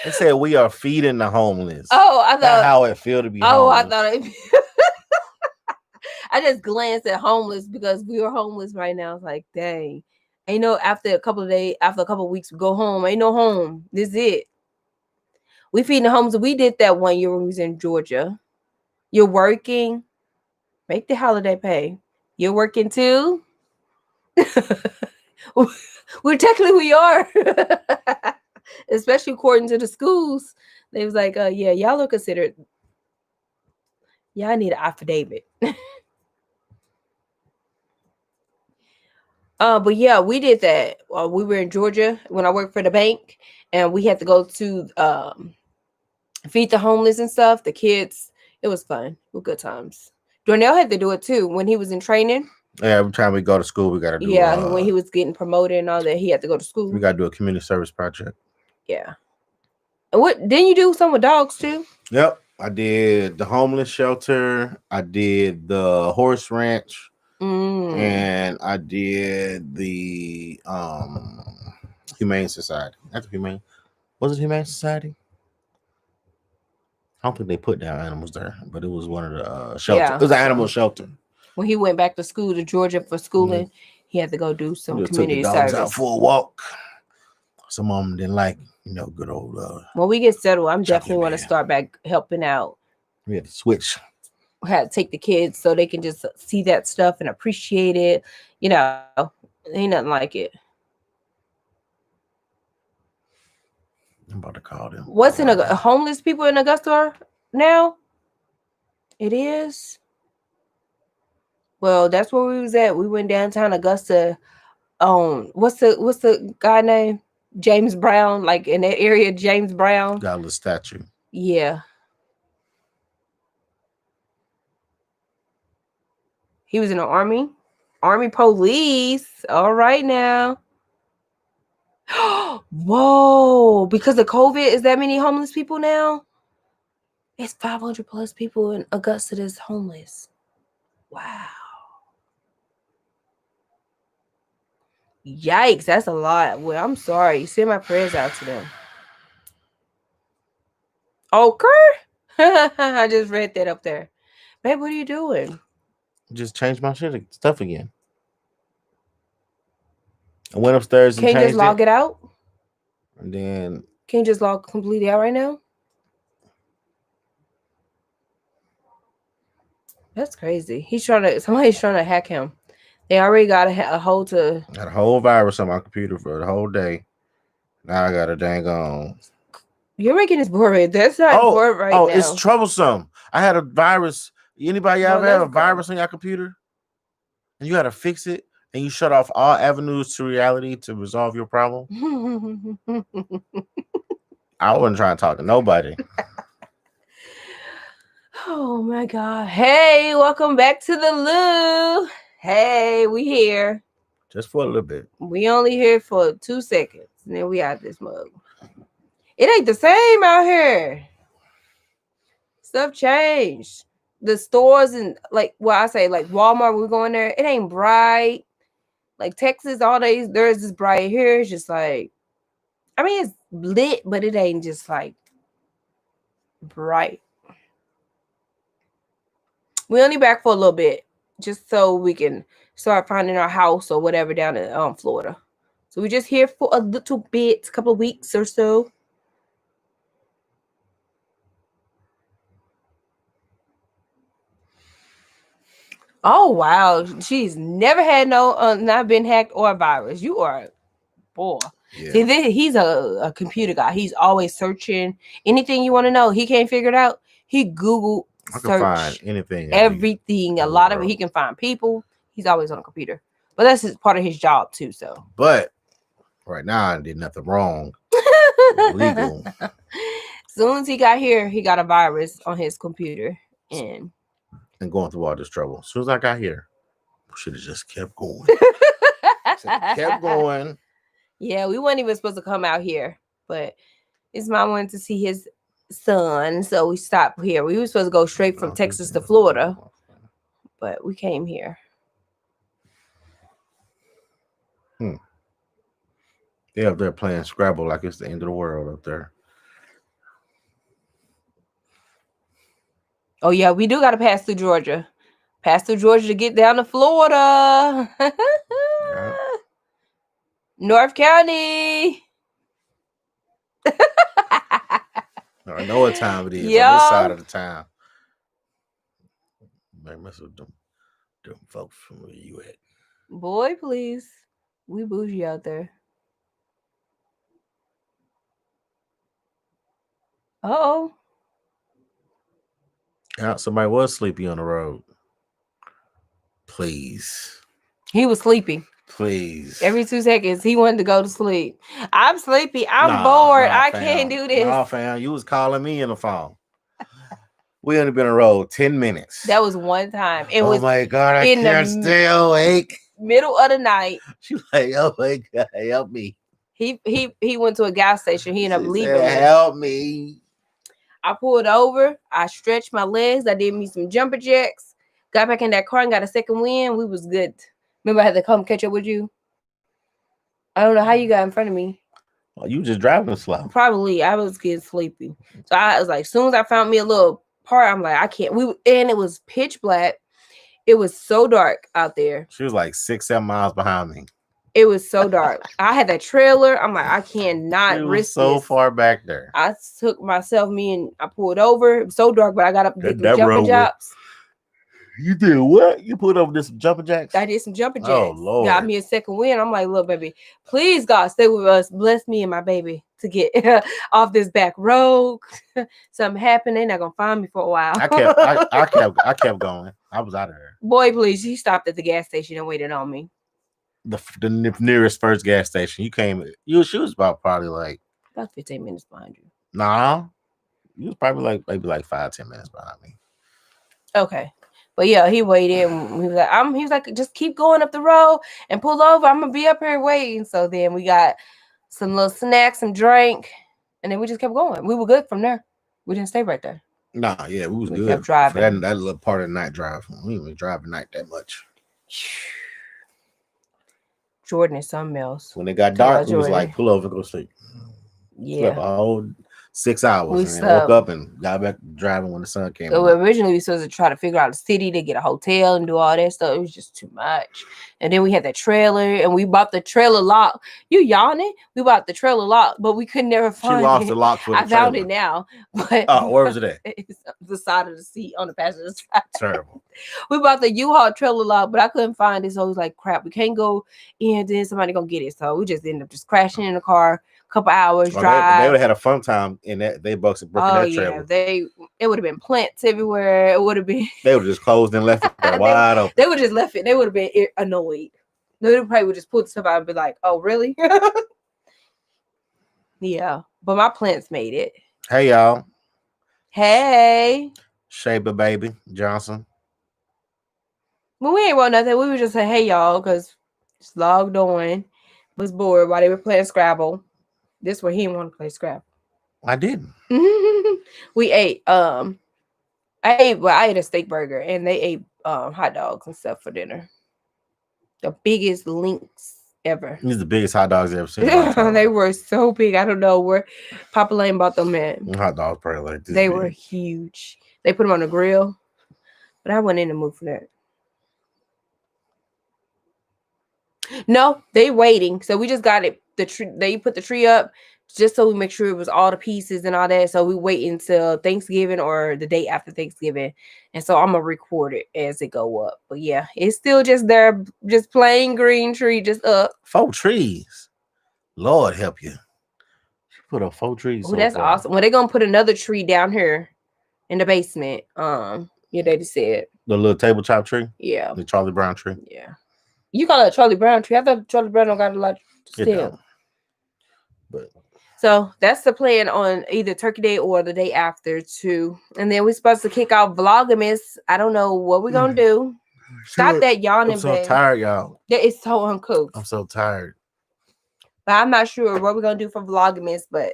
They said we are feeding the homeless. Oh, I thought that's how it feel to be homeless. I thought it. I just glanced at homeless because we were homeless right now. It's like, dang. And after a couple of weeks, we go home. Ain't no home. This is it. We feeding the homeless. We did that one year when we was in Georgia. You're working. Make the holiday pay. You're working too. We are. Especially according to the schools. They was like, yeah, y'all are considered. Y'all need an affidavit. But yeah, we did that. We were in Georgia when I worked for the bank, and we had to go to feed the homeless and stuff. The kids, it was fun. With good times. Darnell had to do it too when he was in training. Yeah, every time we go to school, we got to do. Yeah, when he was getting promoted and all that, he had to go to school. We got to do a community service project. Yeah. And what didn't you do some with dogs too? Yep, I did the homeless shelter. I did the horse ranch. And I did the Humane Society. That's Humane. Was it Humane Society? I don't think they put down animals there, but it was one of the shelter. Yeah, It was an so animal shelter. when he went back to school to Georgia for schooling, Mm-hmm. he had to go do some Just took the community dogs out service. for a walk. Some of them didn't like, good old. When we get settled, I'm Chocolate definitely want to Man. start back helping out. We had to switch. Had to take the kids so they can just see that stuff and appreciate it. Ain't nothing like it. I'm about to call them. What's in homeless people in Augusta now? It is. Well, that's where we was at. We went downtown Augusta. What's the guy name? James Brown, like in that area, James Brown. Got a little statue. Yeah. He was in the army police. All right now. Whoa, because of COVID, is that many homeless people now? It's 500 plus people in Augusta that's homeless. Wow. Yikes, that's a lot. Well, I'm sorry. Send my prayers out to them. Okay. I just read that up there. Babe, what are you doing? Just changed my stuff again. I went upstairs and Can you just log it out? And then... Can you just log completely out right now? That's crazy. Somebody's trying to hack him. They already got a hold to... Got a whole virus on my computer for the whole day. Now I got a dang on. You're making this boring. That's not boring right now. Oh, it's troublesome. I had a virus. Anybody ever have a virus on your computer? And you got to fix it, and you shut off all avenues to reality to resolve your problem? I wasn't trying to talk to nobody. Oh my God. Hey, welcome back to the Lou. Hey, we here. Just for a little bit. We only here for 2 seconds, and then we out this mug. It ain't the same out here. Stuff changed. The stores and like Walmart, we're going there. It ain't bright. Like Texas, all days there's this bright here. It's just like, I mean, it's lit, but it ain't just like bright. We only back for a little bit, just so we can start finding our house or whatever down in Florida. So we're just here for a little bit, a couple of weeks or so. Oh wow, she's never had not been hacked or a virus. You are, boy. Yeah. See, he's a computer guy. He's always searching anything you want to know. He can't figure it out. He Google search. I can find anything, everything. A lot of it. He can find people. He's always on a computer, but that's part of his job too. So, but right now I did nothing wrong. Legal. As soon as he got here, he got a virus on his computer and going through all this trouble. As soon as I got here, should have just kept going. Kept going. Yeah, we weren't even supposed to come out here, but his mom wanted to see his son, so we stopped here. We were supposed to go straight from Texas to Florida, but we came here. They up there playing Scrabble like it's the end of the world up there. Oh yeah, we do got to pass through Georgia. Pass through Georgia to get down to Florida. Yeah. North County. I know what time it is on this side of the town. I mess with them folks from where you at. Boy, please. We bougie out there. Uh-oh. Yeah, somebody was sleepy on the road. Please. He was sleeping. Please. Every 2 seconds, he wanted to go to sleep. I'm sleepy. I'm bored. I can't do this. No, fam. You was calling me in the phone. We only been on the road 10 minutes. That was one time. It was my God, I can't stay awake. Middle of the night. She was like, oh my God, help me. He went to a gas station. He ended up leaving. Help me. I pulled over. I stretched my legs. I did me some jumper jacks. Got back in that car and got a second wind. We was good. Remember I had to come catch up with you? I don't know how you got in front of me. Oh, you just driving slow. Probably I was getting sleepy. So I was like, as soon as I found me a little part, I'm like, I can't. And it was pitch black. It was so dark out there. She was like 6-7 miles behind me. It was so dark. I had that trailer. I'm like, I She cannot was risk so this. far back there. I took me and I pulled over. It was so dark, but I got up and did the That jumping road jacks. You did what? You put over this jumping jacks? I did some jumping jacks. Oh, Lord. Got me a second win. I'm like, look, baby, please, God, stay with us. Bless me and my baby to get off this back road. Something happened. They're not going to find me for a while. I kept going. I was out of there. Boy, please. He stopped at the gas station and waited on me. The nearest first gas station. She was probably like. About 15 minutes behind you. Nah. You was probably maybe 5-10 minutes behind me. Okay. But yeah, he waited. And he was like, just keep going up the road and pull over. I'm gonna be up here waiting. So then we got some little snacks, some drink, and then we just kept going. We were good from there. We didn't stay right there. Nah, yeah, we good. Kept driving. For that little part of the night drive. We didn't even drive at night that much. Jordan is something else. When it got dark, we was like, pull over, go sleep. Yeah. Slept a whole 6 hours and woke up and got back driving when the sun came So out. originally we were supposed to try to figure out a city to get a hotel and do all that stuff. It was just too much. And then we had that trailer and we bought the trailer lock. You yawning? We bought the trailer lock, but we could never find it. She lost the lock for the I found it now. But where was it at? It's the side of the seat on the passenger side. Terrible. We bought the U-Haul trailer lock, but I couldn't find it. So I was like, crap, we can't go in. Then somebody gonna get it. So we just ended up just crashing in the car. Couple hours drive. They would have had a fun time in that. They bucks broken that trailer. It would have been plants everywhere. It would have been. They would have just closed and left it there wide open. They would have just left it. They would have been annoyed. They probably would just pull stuff out and be like, "Oh, really?" Yeah, but my plants made it. Hey y'all. Hey. Shaber baby Johnson. Well, we ain't want nothing. We would just say, "Hey y'all," because just logged on. Was bored while they were playing Scrabble. This where he didn't want to play Scrabble. I didn't. We ate. I ate a steak burger, and they ate hot dogs and stuff for dinner. The biggest links ever. These are the biggest hot dogs I've ever seen. They were so big. I don't know where Papa Lane bought them at. Hot dogs probably like this. They were huge. They put them on the grill, but I wasn't in the mood for that. No, they waiting. So we just got it. The tree. They put the tree up just so we make sure it was all the pieces and all that. So we wait until Thanksgiving or the day after Thanksgiving, and so I'm gonna record it as it go up. But yeah, it's still just there, just plain green tree, just up. 4 trees. Lord help you. Put up 4 trees. Oh, that's awesome. Well, they're gonna put another tree down here in the basement. Your daddy said the little tabletop tree. Yeah, the Charlie Brown tree. Yeah, you call it a Charlie Brown tree. I thought Charlie Brown don't got a lot still. But so that's the plan on either Turkey Day or the day after too. And then we're supposed to kick off Vlogmas. I don't know what we're gonna do. Stop that yawning, I'm so tired, y'all. That is so uncouth. I'm so tired. But I'm not sure what we're gonna do for Vlogmas, but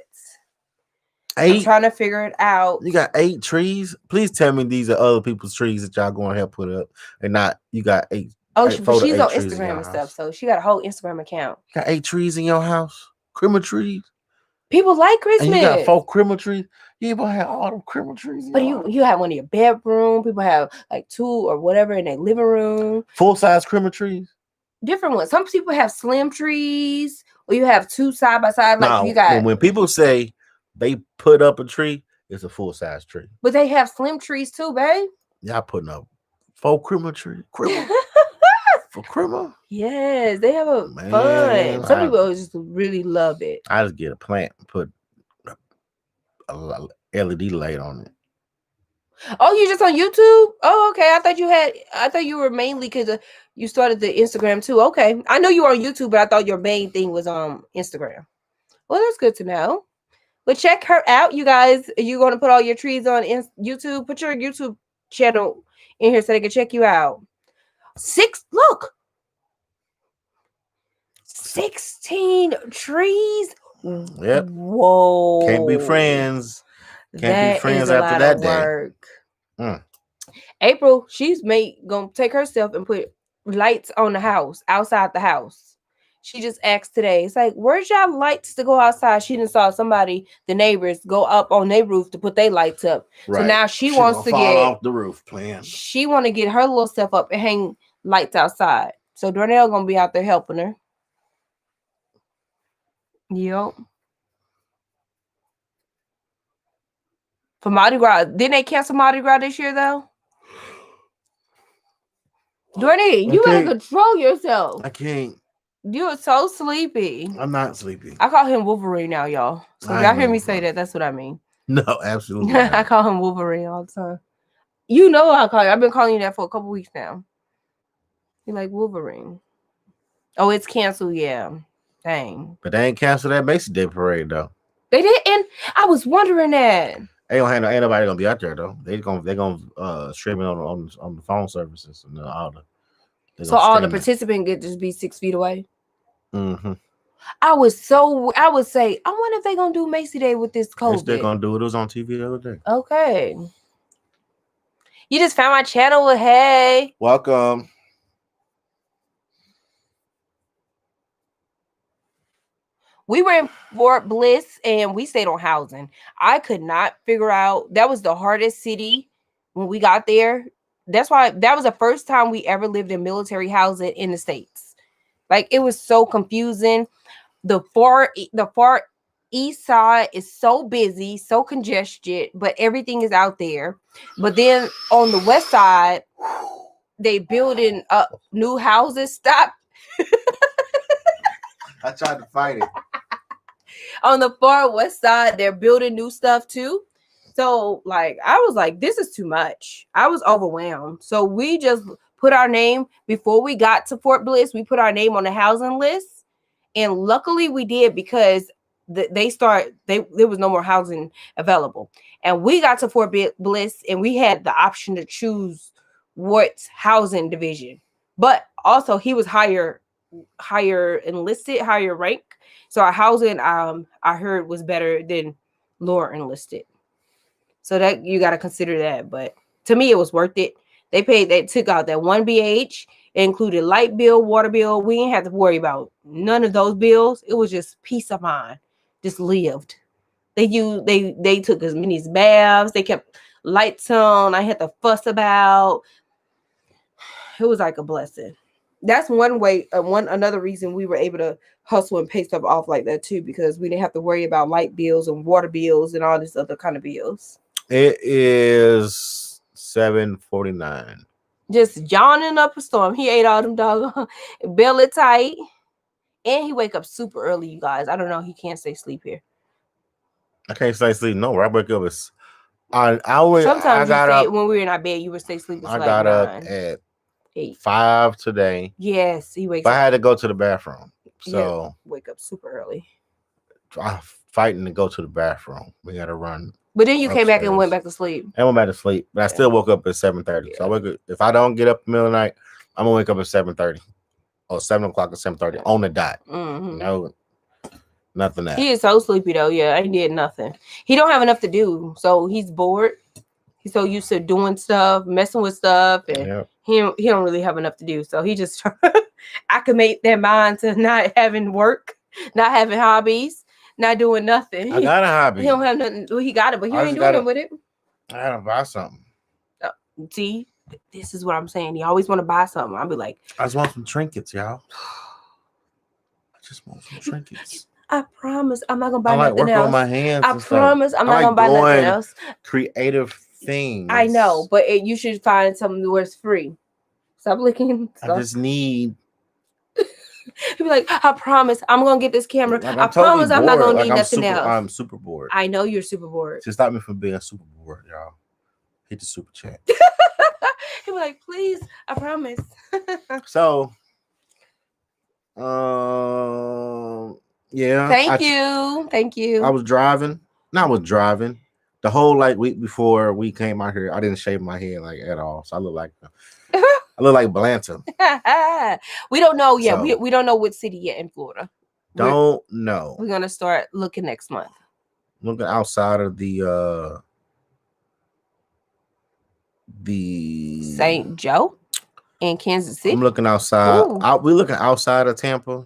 I'm trying to figure it out. You got 8 trees. Please tell me these are other people's trees that y'all going to help put up, and not you got 8. Oh, she's on Instagram and stuff, so she got a whole Instagram account. You got 8 trees in your house. Christmas trees. People like Christmas. And you got 4 Christmas trees. You ain't gonna have all them Christmas trees. But you have one in your bedroom. People have like 2 or whatever in their living room. Full size Christmas trees. Different ones. Some people have slim trees, or you have 2 side by side. Like you got. When people say they put up a tree, it's a full size tree. But they have slim trees too, babe. Y'all putting up 4 Christmas trees. For Christmas? Yes, they have fun. Some people just really love it. I just get a plant and put a LED light on it. Oh, you just on YouTube? Oh, okay. I thought you were mainly because you started the Instagram too. Okay, I know you were on YouTube, but I thought your main thing was on Instagram. Well, that's good to know. But check her out, you guys. You're going to put all your trees on YouTube. Put your YouTube channel in here so they can check you out. 16 trees. Yep. Whoa. Can't be friends. Can't be friends after that day. April, she's gonna take herself and put lights on the house, outside the house. She just asked today. It's like, where's y'all lights to go outside? She didn't saw somebody, the neighbors, go up on their roof to put their lights up. Right. So now she gonna wants to fall get off the roof plan. She want to get her little stuff up and hang lights outside. So Darnell gonna be out there helping her. Yep. For Mardi Gras, didn't they cancel Mardi Gras this year though? Dorney, you better control yourself. I can't. You're so sleepy. I'm not sleepy. I call him Wolverine now, y'all. So if y'all hear me say that, that's what I mean. No, absolutely I not. call him Wolverine all the time. You know I call you. I've been calling you that for a couple weeks now. You're like Wolverine. Oh, it's canceled, yeah. Dang. But they ain't canceled that Macy Day parade though. They didn't. I was wondering that. Ain't nobody gonna be out there though. They're gonna stream it on the phone services and all the. So all the participants get just be 6 feet away. Mm-hmm. I would say, I wonder if they're gonna do Macy Day with this COVID. They're gonna do it. It was on TV the other day. Okay. You just found my channel. Hey. Welcome. We were in Fort Bliss and we stayed on housing. I could not figure out. That was the hardest city when we got there. That's why that was the first time we ever lived in military housing in the States. Like it was so confusing. The far east side is so busy, so congested, but everything is out there. But then on the west side, they building up new houses. Stop. I tried to fight it. On the far west side, they're building new stuff too. So, like, I was like, this is too much. I was overwhelmed. So we just put our name before we got to Fort Bliss. We put our name on the housing list, and luckily we did because there was no more housing available. And we got to Fort Bliss, and we had the option to choose what housing division. But also, he was higher enlisted, higher rank. So our housing, I heard was better than lower enlisted. So that you got to consider that. But to me, it was worth it. They took out that 1 BH, it included light bill, water bill. We didn't have to worry about none of those bills. It was just peace of mind. Just lived. They took as many baths. They kept lights on. I had to fuss about. It was like a blessing. That's one way. Another reason we were able to hustle and pay stuff off like that too, because we didn't have to worry about light bills and water bills and all this other kind of bills. It is 7:49. Just yawning up a storm. He ate all them doggone belly tight, and he wake up super early. You guys, I don't know. He can't stay asleep here. I can't stay asleep. No, I wake up Sometimes when we were in our bed, you would stay asleep. I got up at 5 today. Yes, he wakes up. I had to go to the bathroom. So wake up super early. I'm fighting to go to the bathroom. We got to run. But then you came back and went back to sleep. I went back to sleep, but I still woke up at 7:30. So I wake up, if I don't get up in the middle of the night, I'm gonna wake up at 7:30 or 7 o'clock or 7:30 on the dot. Mm-hmm. No, nothing else. He is so sleepy though. Yeah, I did nothing. He don't have enough to do, so he's bored. He's so used to doing stuff, messing with stuff, and he don't really have enough to do. So he just acclimate that mind to not having work, not having hobbies, not doing nothing. I got a hobby. He don't have nothing. Well, he got it, but he ain't doing it with it. I gotta buy something. See, this is what I'm saying. You always want to buy something. I'll be like, I just want some trinkets, y'all. I just want some trinkets. I promise I'm not gonna buy nothing else. On my hands I promise I'm not gonna buy nothing else. Creative things. I know, but you should find something where it's free. Stop looking. I just need. He'd be like, I promise I'm gonna get this camera. Like, I promise I'm not gonna need nothing else. I'm super bored. I know you're super bored. To stop me from being super bored, y'all. Hit the super chat. He'd be like, please, I promise. So, yeah. Thank you. I was driving. The whole week before we came out here, I didn't shave my head at all, so I look like Blanta. We don't know yet. So, we don't know what city yet in Florida. Don't know. We're gonna start looking next month. Looking outside of the St. Joe in Kansas City. I'm looking outside. We're looking outside of Tampa.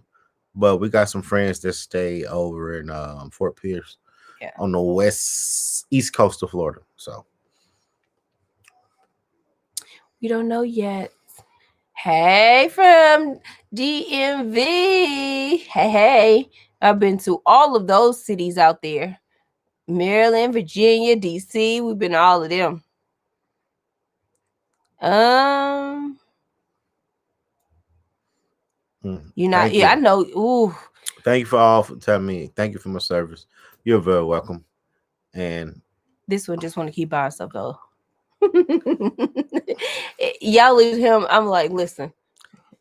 But we got some friends that stay over in Fort Pierce Yeah. on the east coast of Florida. So We don't know yet. Hey, from DMV. Hey. I've been to all of those cities out there. Maryland, Virginia, DC. We've been to all of them. You're not. thank Yeah, I you. know. Ooh, Thank you for all for telling me. Thank you for my service. You're very welcome. And this one just want to keep by herself though. Y'all leave him. I'm like, listen.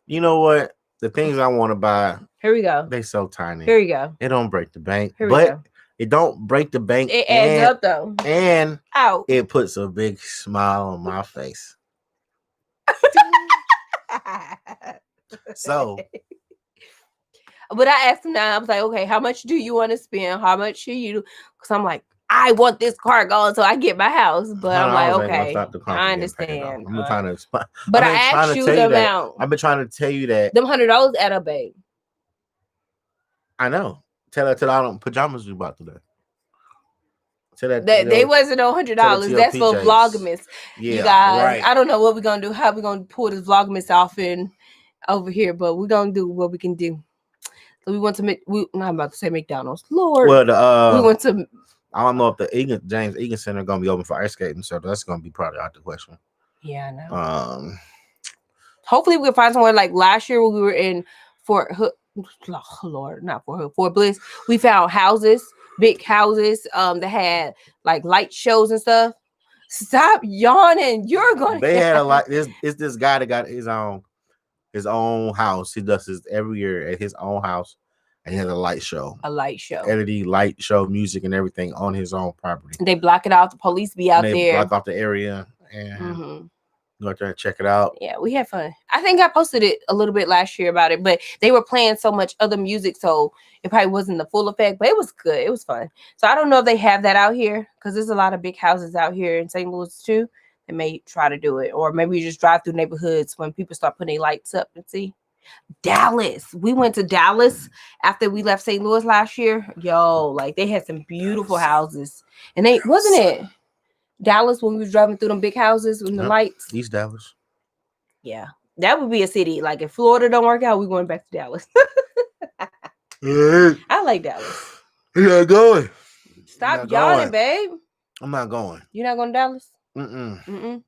you know what? The things I want to buy, Here we go. they so tiny. Here we go. It don't break the bank, Here we but go. it don't break the bank. It adds up though. And Out. it puts a big smile on my face. So, but I asked him now. I was like, okay, how much do you want to spend? How much should you? Because I'm like, I want this car going so I get my house. But I'm like, okay, I understand. I'm trying to. But I asked you the amount. I've been trying to tell you that. Them $100 add up, babe. I know. Tell her to the pajamas you bought today. They wasn't no $100. That's for Vlogmas. Yeah, you guys. Right. I don't know what we're gonna do. How we're gonna pull this Vlogmas off in over here, but we're gonna do what we can do. So we want to make. I'm about to say McDonald's. Lord. Well, we want to. I don't know if the James Egan Center gonna be open for ice skating, so that's gonna be probably out the question. Yeah, I know. Hopefully we can find somewhere like last year when we were in Fort Hood. Oh, Lord, not Fort Hood, Fort Bliss. We found houses, big houses, that had like light shows and stuff. Stop yawning. You're gonna. They had a lot. It's this guy that got his own house. He does this every year at his own house, and he has a light show. LED light show, music and everything on his own property. They block it off. The police be out there. They block off the area and go out there and check it out. Yeah, we had fun. I think I posted it a little bit last year about it, but they were playing so much other music, so it probably wasn't the full effect, but it was good. It was fun. So I don't know if they have that out here because there's a lot of big houses out here in St. Louis too. They may try to do it, or maybe you just drive through neighborhoods when people start putting their lights up and see. Dallas. We went to Dallas after we left St. Louis last year. Yo, like they had some beautiful houses, and they wasn't it Dallas when we was driving through them big houses with the lights. East Dallas. Yeah, that would be a city. Like if Florida don't work out, we going back to Dallas. I like Dallas. You're not going. Stop yawning, babe. I'm not going. You're not going to Dallas?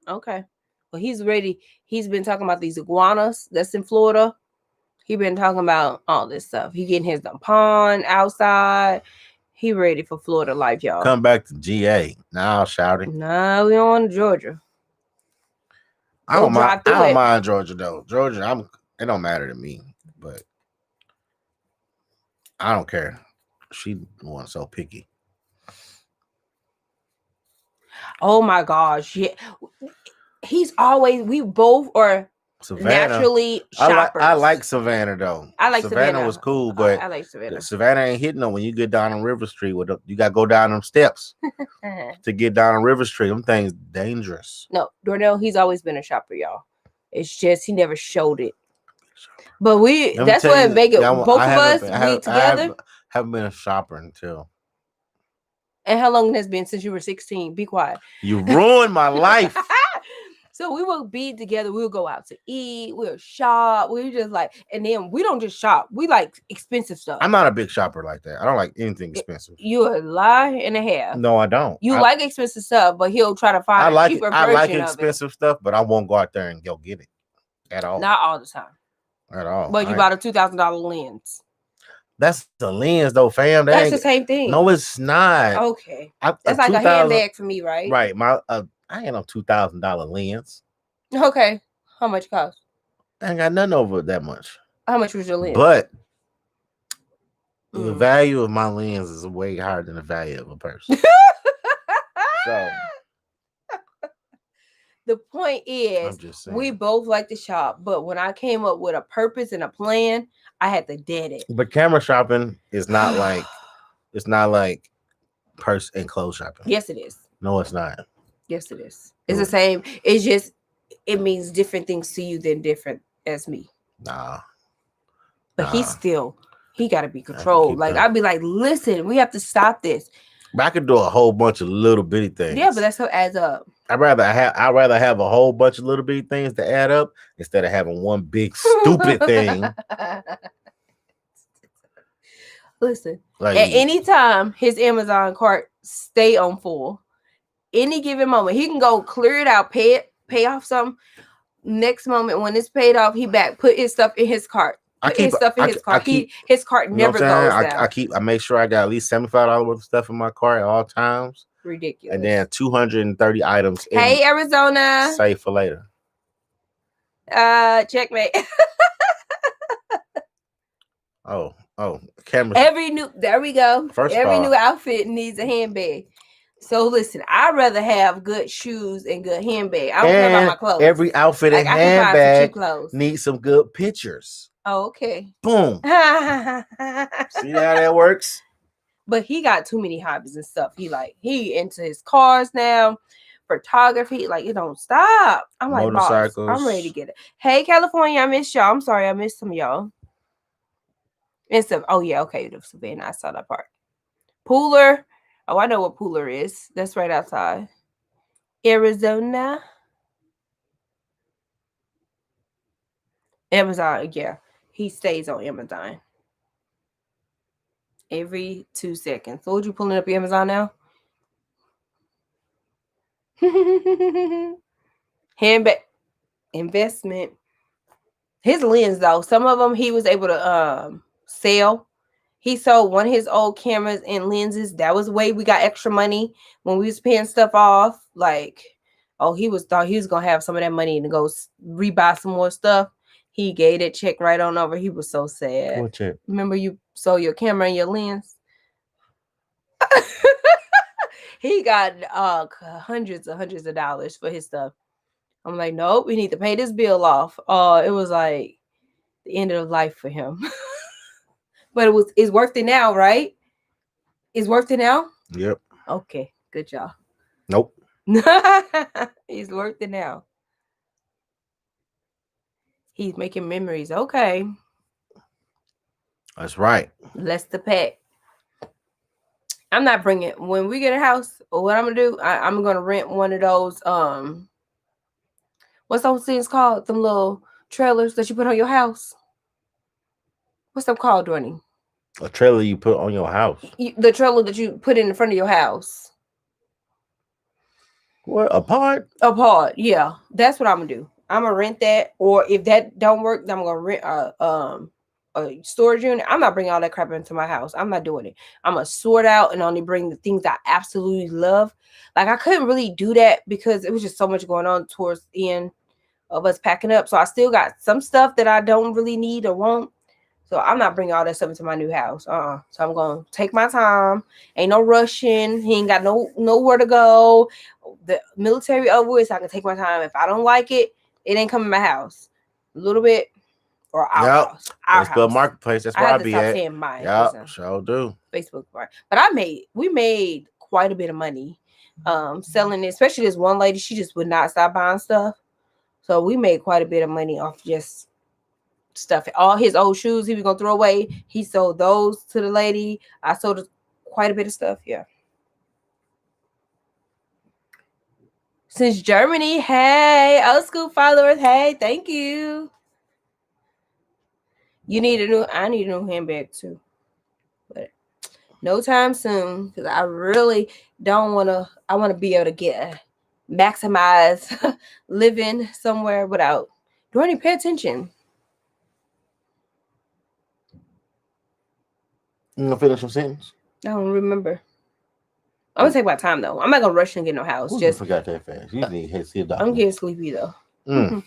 Okay. Well, he's ready. He's been talking about these iguanas that's in Florida. He been talking about all this stuff. He getting his pond outside. He ready for Florida life, y'all. Come back to GA. Now shouting. No, we don't want Georgia. I don't mind Georgia though. Georgia, it don't matter to me, but I don't care. She was so picky. Oh my gosh. Yeah. We both are Savannah. Naturally shoppers. I like Savannah though. I like Savannah was cool, but I like Savannah. Savannah ain't hitting them when you get down on River Street. You got to go down them steps to get down on River Street. Them things dangerous. No, Darnell, he's always been a shopper, y'all. It's just he never showed it. But that's what make it. Both of us, we together. Haven't been a shopper until. And how long it has been since you were 16? Be quiet. You ruined my life. So we will be together. We'll go out to eat. We'll shop. We just like, and then we don't just shop. We like expensive stuff. I'm not a big shopper like that. I don't like anything expensive. You're a lie and a half. No, I don't. You like expensive stuff, but he'll try to find a cheaper version of it. I like expensive stuff, but I won't go out there and go get it at all. Not all the time. At all. But you bought a $2,000 lens. That's the lens, though, fam. That's the same thing. No, it's not. Okay. That's like a handbag for me, right? Right. I ain't no $2,000 lens. Okay. How much cost? I ain't got nothing over that much. How much was your lens? But the value of my lens is way higher than the value of a person. So the point is, we both like to shop, but when I came up with a purpose and a plan, I had to dead it. But camera shopping is not like purse and clothes shopping. Yes, it is. No, it's not. Yes, it is. It's the same. It's just it means different things to you than different as me. Nah. But he's still He got to be controlled. Like, I'd be like, listen, we have to stop this. But I could do a whole bunch of little bitty things. Yeah, but that's what adds up. I'd rather have a whole bunch of little bitty things to add up instead of having one big stupid thing. Listen, like, at any time his Amazon cart stay on full, any given moment he can go clear it out, pay off some. Next moment when it's paid off, he back put his stuff in his cart. His cart never goes down. I make sure I got at least $75 worth of stuff in my cart at all times. Ridiculous. And then 230 items. Hey, Arizona. Save for later. Checkmate. Oh, camera. There we go. Every new outfit needs a handbag. So listen, I'd rather have good shoes and good handbag. I don't care about my clothes. Every outfit and handbag needs some good pictures. Oh, okay. Boom. See how that works? But he got too many hobbies and stuff. He into his cars now, photography. Like, it don't stop. I'm like, motorcycles. Boss, I'm ready to get it. Hey, California, I miss y'all. I'm sorry, I missed some of y'all. And some. Oh yeah, okay. The Savannah, I saw that part. Pooler. Oh, I know what Pooler is. That's right outside. Arizona. Amazon, yeah. He stays on Amazon. Every 2 seconds. So what you pulling up your Amazon now? Handbag. Investment. His lens, though. Some of them he was able to sell. He sold one of his old cameras and lenses. That was the way we got extra money when we was paying stuff off. Like, thought he was gonna have some of that money to go rebuy some more stuff. He gave that check right on over. He was so sad. What check? Remember you sold your camera and your lens? He got hundreds of dollars for his stuff. I'm like, nope, we need to pay this bill off. It was like the end of life for him. But it's worth it now, right? It's worth it now? Yep. Okay, good job. Nope. It's worth it now. He's making memories. Okay. That's right. Less to pack. I'm not bringing, when we get a house, or what I'm going to do, I'm going to rent one of those, what's those things called? Them little trailers that you put on your house. What's them called, Dorney? A trailer you put on your house. The trailer that you put in front of your house. What? A pod? A pod, yeah. That's what I'm gonna do. I'm gonna rent that, or if that don't work, then I'm gonna rent a storage unit. I'm not bringing all that crap into my house. I'm not doing it. I'm gonna sort out and only bring the things I absolutely love. Like, I couldn't really do that because it was just so much going on towards the end of us packing up. So I still got some stuff that I don't really need or want. So I'm not bringing all that stuff into my new house. So I'm going to take my time. Ain't no rushing. He ain't got nowhere to go. The military over with, so I can take my time. If I don't like it, it ain't coming in my house. A little bit, or our house. Our Facebook Marketplace. That's where I be at. Yeah, sure do. Facebook Market. But we made quite a bit of money selling it. Especially this one lady, she just would not stop buying stuff. So we made quite a bit of money off just stuff. All his old shoes he was gonna throw away, he sold those to the lady. I sold quite a bit of stuff. Yeah. Since Germany, hey, old school followers, hey, thank you. I need a new handbag too, but no time soon, because I really don't want to. I want to be able to maximize living somewhere without doing any. Pay attention. You gonna finish some sentence? I don't remember. I'm gonna take my time though. I'm not gonna rush and get no house. Who just forgot that fast. You need to see a doctor. I'm getting sleepy though. You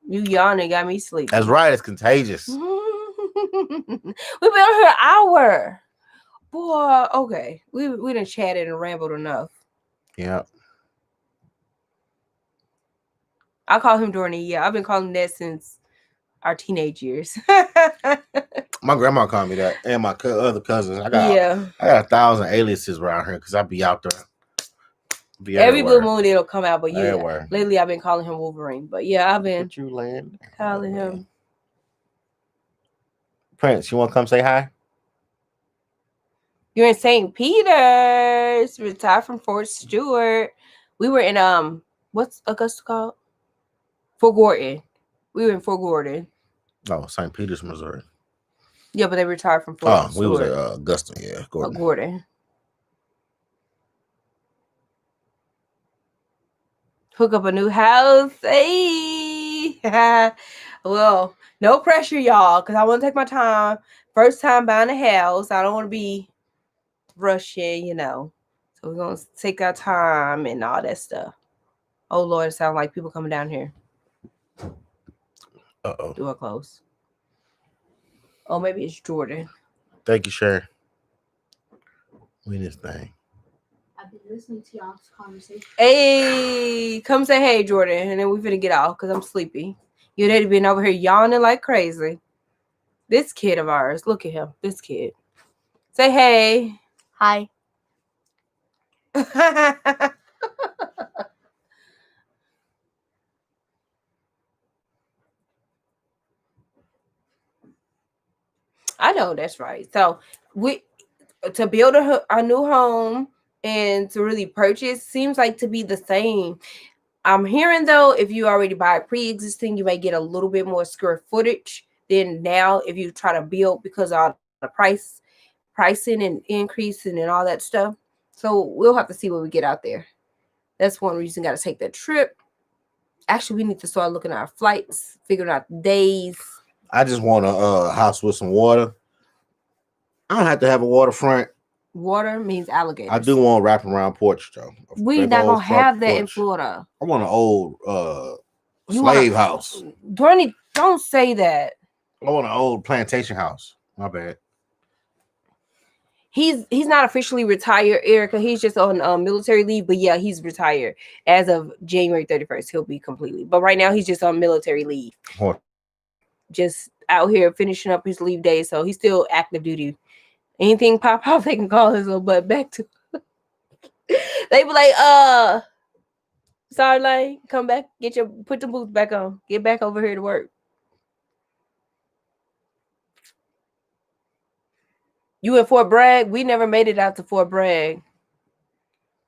yawning got me sleepy. That's right. It's contagious. We've been on here an hour. Boy, okay. We done chatted and rambled enough. Yeah. I call him Dorney. Yeah, I've been calling him that since our teenage years. My grandma called me that, and my other cousins. I got 1,000 aliases around here because I be out there. Every blue moon it'll come out, but yeah. Everywhere. Lately I've been calling him Wolverine. But yeah, I've been calling him. Prince, you want to come say hi? You're in St. Peter's. Retired from Fort Stewart. We were in what's Augusta called? Fort Gordon. We were in Fort Gordon. Oh, St. Peter's, Missouri. Yeah, but they retired from Fort Oh, we was Stewart. at Augusta, yeah, Gordon. Gordon. Hook up a new house. Hey. Well, no pressure, y'all, because I want to take my time. First time buying a house. I don't want to be rushing, you know. So we're going to take our time and all that stuff. Oh, Lord, it sounds like people coming down here. Uh-oh. Door close. Oh, maybe it's Jordan. Thank you, Sher. Win this thing. I've been listening to y'all's conversation. Hey, come say hey, Jordan, and then we finna get off because I'm sleepy. You daddy been over here yawning like crazy. This kid of ours, look at him. This kid. Say hey. Hi. I know that's right. So we to build a new home and to really purchase seems like to be the same. I'm hearing though, if you already buy pre-existing, you may get a little bit more square footage than now if you try to build because of the pricing and increasing and all that stuff. So we'll have to see what we get out there. That's one reason got to take that trip. Actually, we need to start looking at our flights, figuring out the days. I just want a house with some water. I don't have to have a waterfront. Water means alligators. I do want wraparound porch though. We're not gonna have that in Florida. I want an old slave house. Bernie, don't say that. I want an old plantation house. My bad. He's not officially retired, Erica. He's just on military leave. But yeah, he's retired as of January 31st. He'll be completely. But right now he's just on military leave. What? Just out here finishing up his leave days. So he's still active duty. Anything pop off, they can call his little butt back to. They be like, sorry, Lane, come back, put the boots back on, get back over here to work. You in Fort Bragg? We never made it out to Fort Bragg.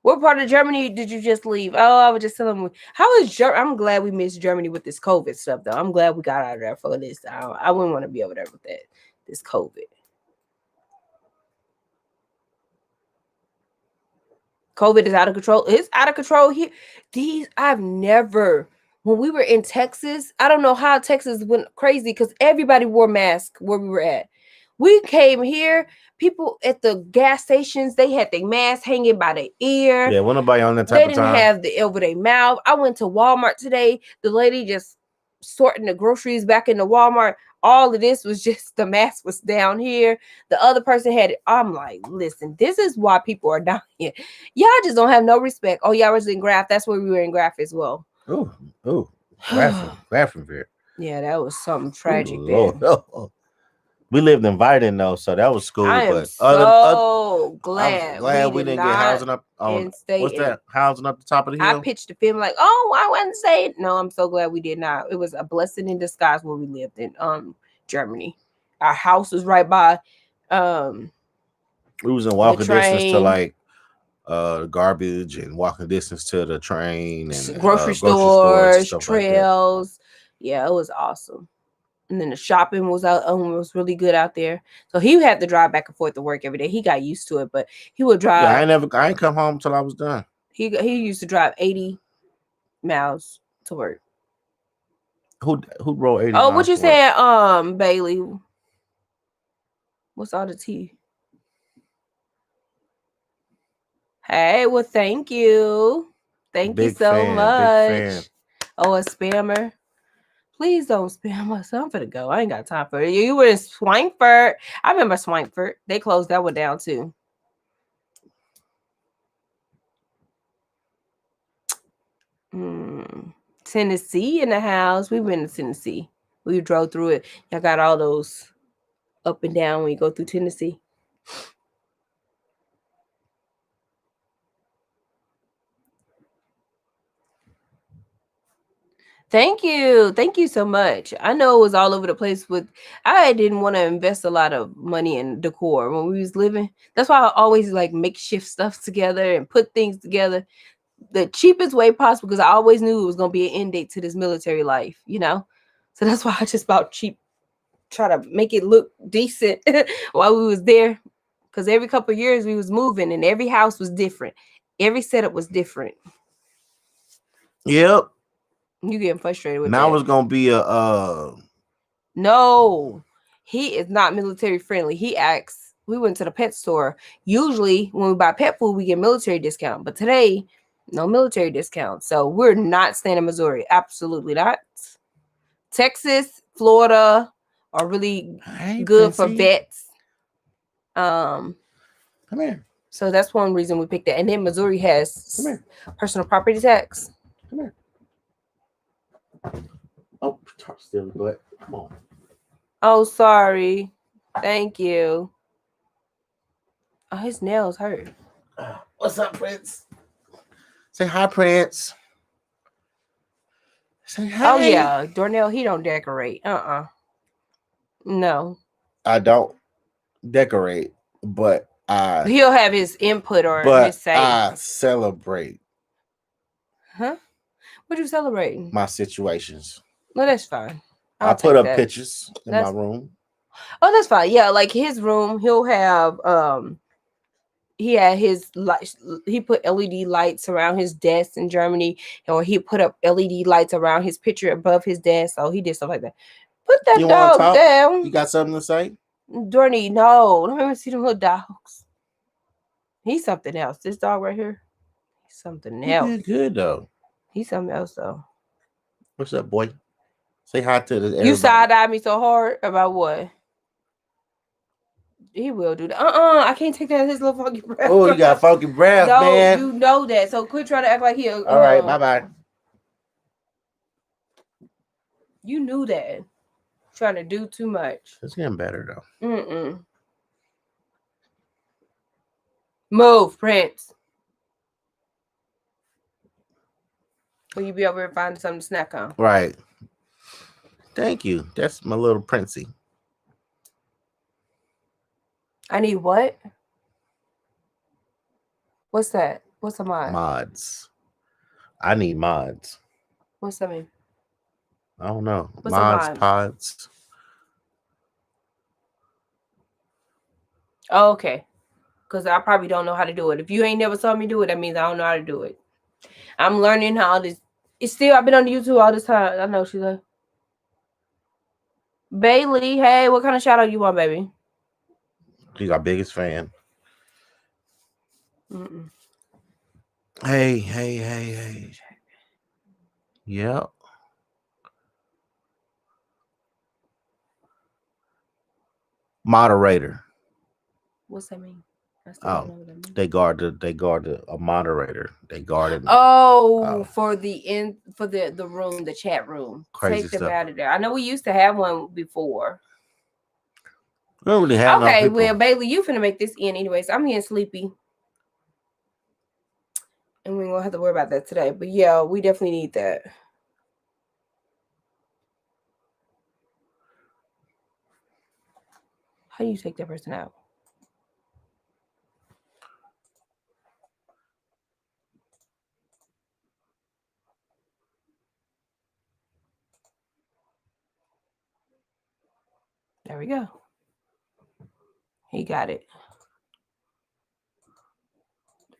What part of Germany did you just leave? Oh, I was just telling them. How is Germany? I'm glad we missed Germany with this COVID stuff, though. I'm glad we got out of there for this. I wouldn't want to be over there with that. This COVID. COVID is out of control. It's out of control here. When we were in Texas, I don't know how Texas went crazy because everybody wore masks where we were at. We came here, people at the gas stations, they had their masks hanging by their ear. Yeah, wasn't nobody on that type They of didn't time. have the over their mouth. I went to Walmart today. The lady just sorting the groceries back in the Walmart. All of this was just the mask was down here. The other person had it. I'm like, listen, this is why people are dying. Y'all just don't have no respect. Oh, y'all was in Graph. That's where we were in Graph as well. Oh, Graftonville. Yeah, that was something tragic. We lived in Vidin though, so that was cool. I am but glad we didn't get housing up on what's that housing up the top of the hill. I pitched the film like, oh, I wouldn't say it. No, I'm so glad we did not. It was a blessing in disguise where we lived in Germany. Our house was right by we was in walking distance to like garbage and walking distance to the train and grocery stores, and trails. Like yeah, it was awesome. And then the shopping was was really good out there. So he had to drive back and forth to work every day. He got used to it, but he would drive. Yeah, I ain't come home till I was done. He used to drive 80 miles to work. Who rode 80 Oh, miles what you saying, Bailey? What's all the tea? Hey, well, thank you. Thank you so much. Oh, a spammer. Please don't spam us. I'm gonna go. I ain't got time for it. You were in Swankford. I remember Swankford. They closed that one down too. Tennessee in the house. We've been to Tennessee. We drove through it. Y'all got all those up and down when you go through Tennessee. Thank you so much. I know it was all over the place. I didn't want to invest a lot of money in decor when we was living. That's why I always like makeshift stuff together and put things together the cheapest way possible because I always knew it was gonna be an end date to this military life, you know. So that's why I just bought cheap, try to make it look decent while we was there. Because every couple of years we was moving and every house was different, every setup was different. Yep. You getting frustrated with Now that? it's gonna be a No, he is not military friendly. He acts. We went to the pet store. Usually, when we buy pet food, we get military discount. But today, no military discount. So we're not staying in Missouri. Absolutely not. Texas, Florida are really good for vets. Come here. So that's one reason we picked that. And then Missouri has personal property tax. Come here. Oh, still but come on. Oh, sorry. Thank you. Oh, his nails hurt. What's up, Prince? Say hi, Prince. Say hi. Oh yeah, Dornell, he don't decorate. No. I don't decorate, but He'll have his input or his say. I celebrate. Huh? What you celebrating? My situations. No, that's fine. I put up pictures in my room. Oh, that's fine. Yeah, like his room, he'll have he had his lights. He put LED lights around his desk in Germany, or he put up LED lights around his picture above his desk. So he did stuff like that. Put that dog down. You got something to say? Dorney, no. Don't ever see them little dogs. He's something else. This dog right here, he's something else. He did good though. He's something else though. What's up, boy? Say hi to the. You side-eyed me so hard about what? He will do that. I can't take that as his little funky breath. Oh, you got funky breath, no, man. You know that. So quit trying to act like he. All right, bye-bye. You knew that. Trying to do too much. It's getting better though. Move, Prince. Will you be over here finding something to snack on? Right. Thank you. That's my little Princey. I need what? What's that? What's a mod? Mods. I need mods. What's that mean? I don't know. What's mods, pods. Oh, okay. Because I probably don't know how to do it. If you ain't never saw me do it, that means I don't know how to do it. I'm learning how this. It's still, I've been on YouTube all this time. I know she's like, Bailey, hey, what kind of shout out you want, baby? She's our biggest fan. Mm-mm. Hey. Yep. Moderator. What's that mean? They guard a moderator. They guarded. For the room, the chat room. Crazy Take them stuff. out of there. I know we used to have one before. We don't really have. Okay, no well, Bailey, you finna make this end anyways. I'm getting sleepy, and we ain't gonna have to worry about that today. But yeah, we definitely need that. How do you take that person out? There we go. He got it.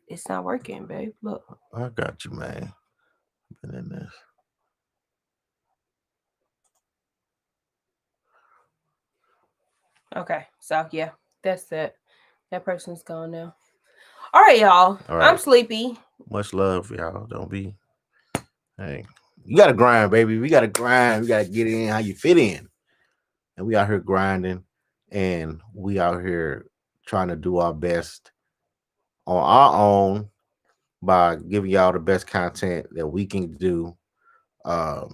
It's not working, babe. Look. I got you, man. Been in this. Okay, so yeah, that's it. That person's gone now. All right, y'all. All right. I'm sleepy. Much love, y'all. Don't be. Hey, you gotta grind, baby. We gotta grind. We gotta get in how you fit in. And we out here grinding, and we out here trying to do our best on our own by giving y'all the best content that we can do. Yeah,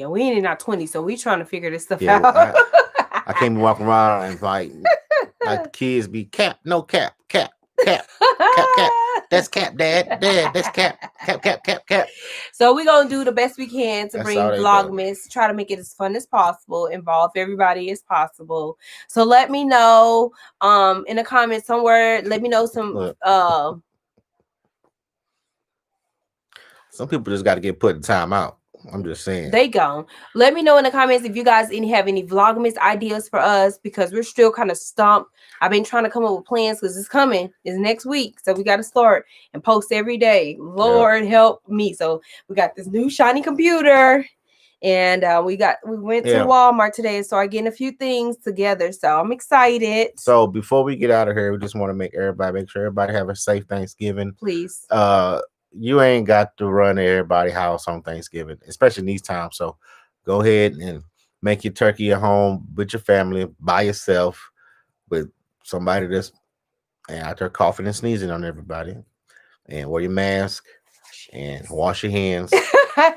we ain't in our 20s, so we trying to figure this stuff out. I can't be walking around and like the kids be cap, no cap. That's cap, Dad. Dad, that's cap. Cap. So we're gonna do the best we can to That's bring all they do. Vlogmas, try to make it as fun as possible, involve everybody as possible. So let me know in the comments somewhere. Let me know some Look. Some people just got to get put in time out. I'm just saying. They gone. Let me know in the comments if you guys have any Vlogmas ideas for us, because we're still kind of stumped. I've been trying to come up with plans because it's coming. It's next week. So we got to start and post every day. Lord help me. So we got this new shiny computer. And we went to Walmart today and started getting a few things together. So I'm excited. So before we get out of here, we just want to make sure everybody have a safe Thanksgiving. Please. You ain't got to run to everybody's house on Thanksgiving, especially in these times. So go ahead and make your turkey at home with your family, by yourself, with somebody that's out there coughing and sneezing on everybody. And wear your mask and wash your hands.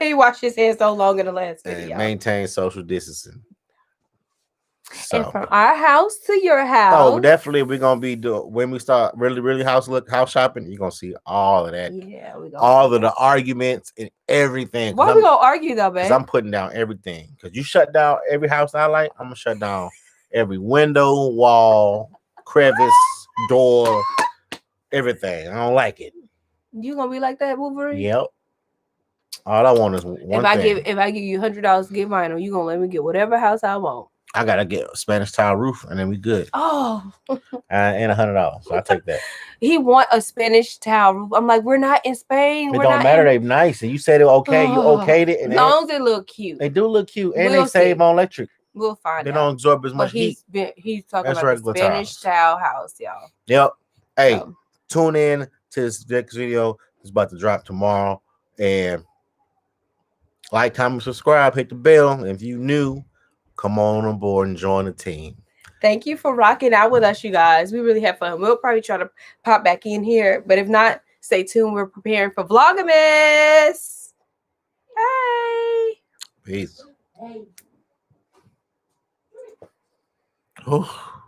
He washed his hands so long in the last video. And maintain social distancing. So, and from our house to your house. Oh, definitely we're gonna be doing when we start really house shopping. You're gonna see all of that. Yeah, we all of the arguments and everything. Why we gonna argue though, man? Because I'm putting down everything. Because you shut down every house I like, I'm gonna shut down every window, wall, crevice, door, everything. I don't like it. You gonna be like that, Wolverine? Yep. All I want is one thing. If I give you $100 to get mine, you gonna let me get whatever house I want? I gotta get a Spanish tile roof and then we good. Oh, and $100. So I take that. He want a Spanish tile roof. I'm like, we're not in Spain. It don't matter. They're nice, and you said it okay. You okayed it, and as long as they look cute. They do look cute, and they save on electric. We'll find out. They don't absorb as much heat. He's talking about the Spanish tile house, y'all. Yep. Hey, tune in to this next video. It's about to drop tomorrow, and like, comment, subscribe, hit the bell. And if you new, come on board and join the team. Thank you for rocking out with us, you guys. We really have fun. We'll probably try to pop back in here, but if not, stay tuned. We're preparing for Vlogmas. Hey. Peace. Hey. Oh.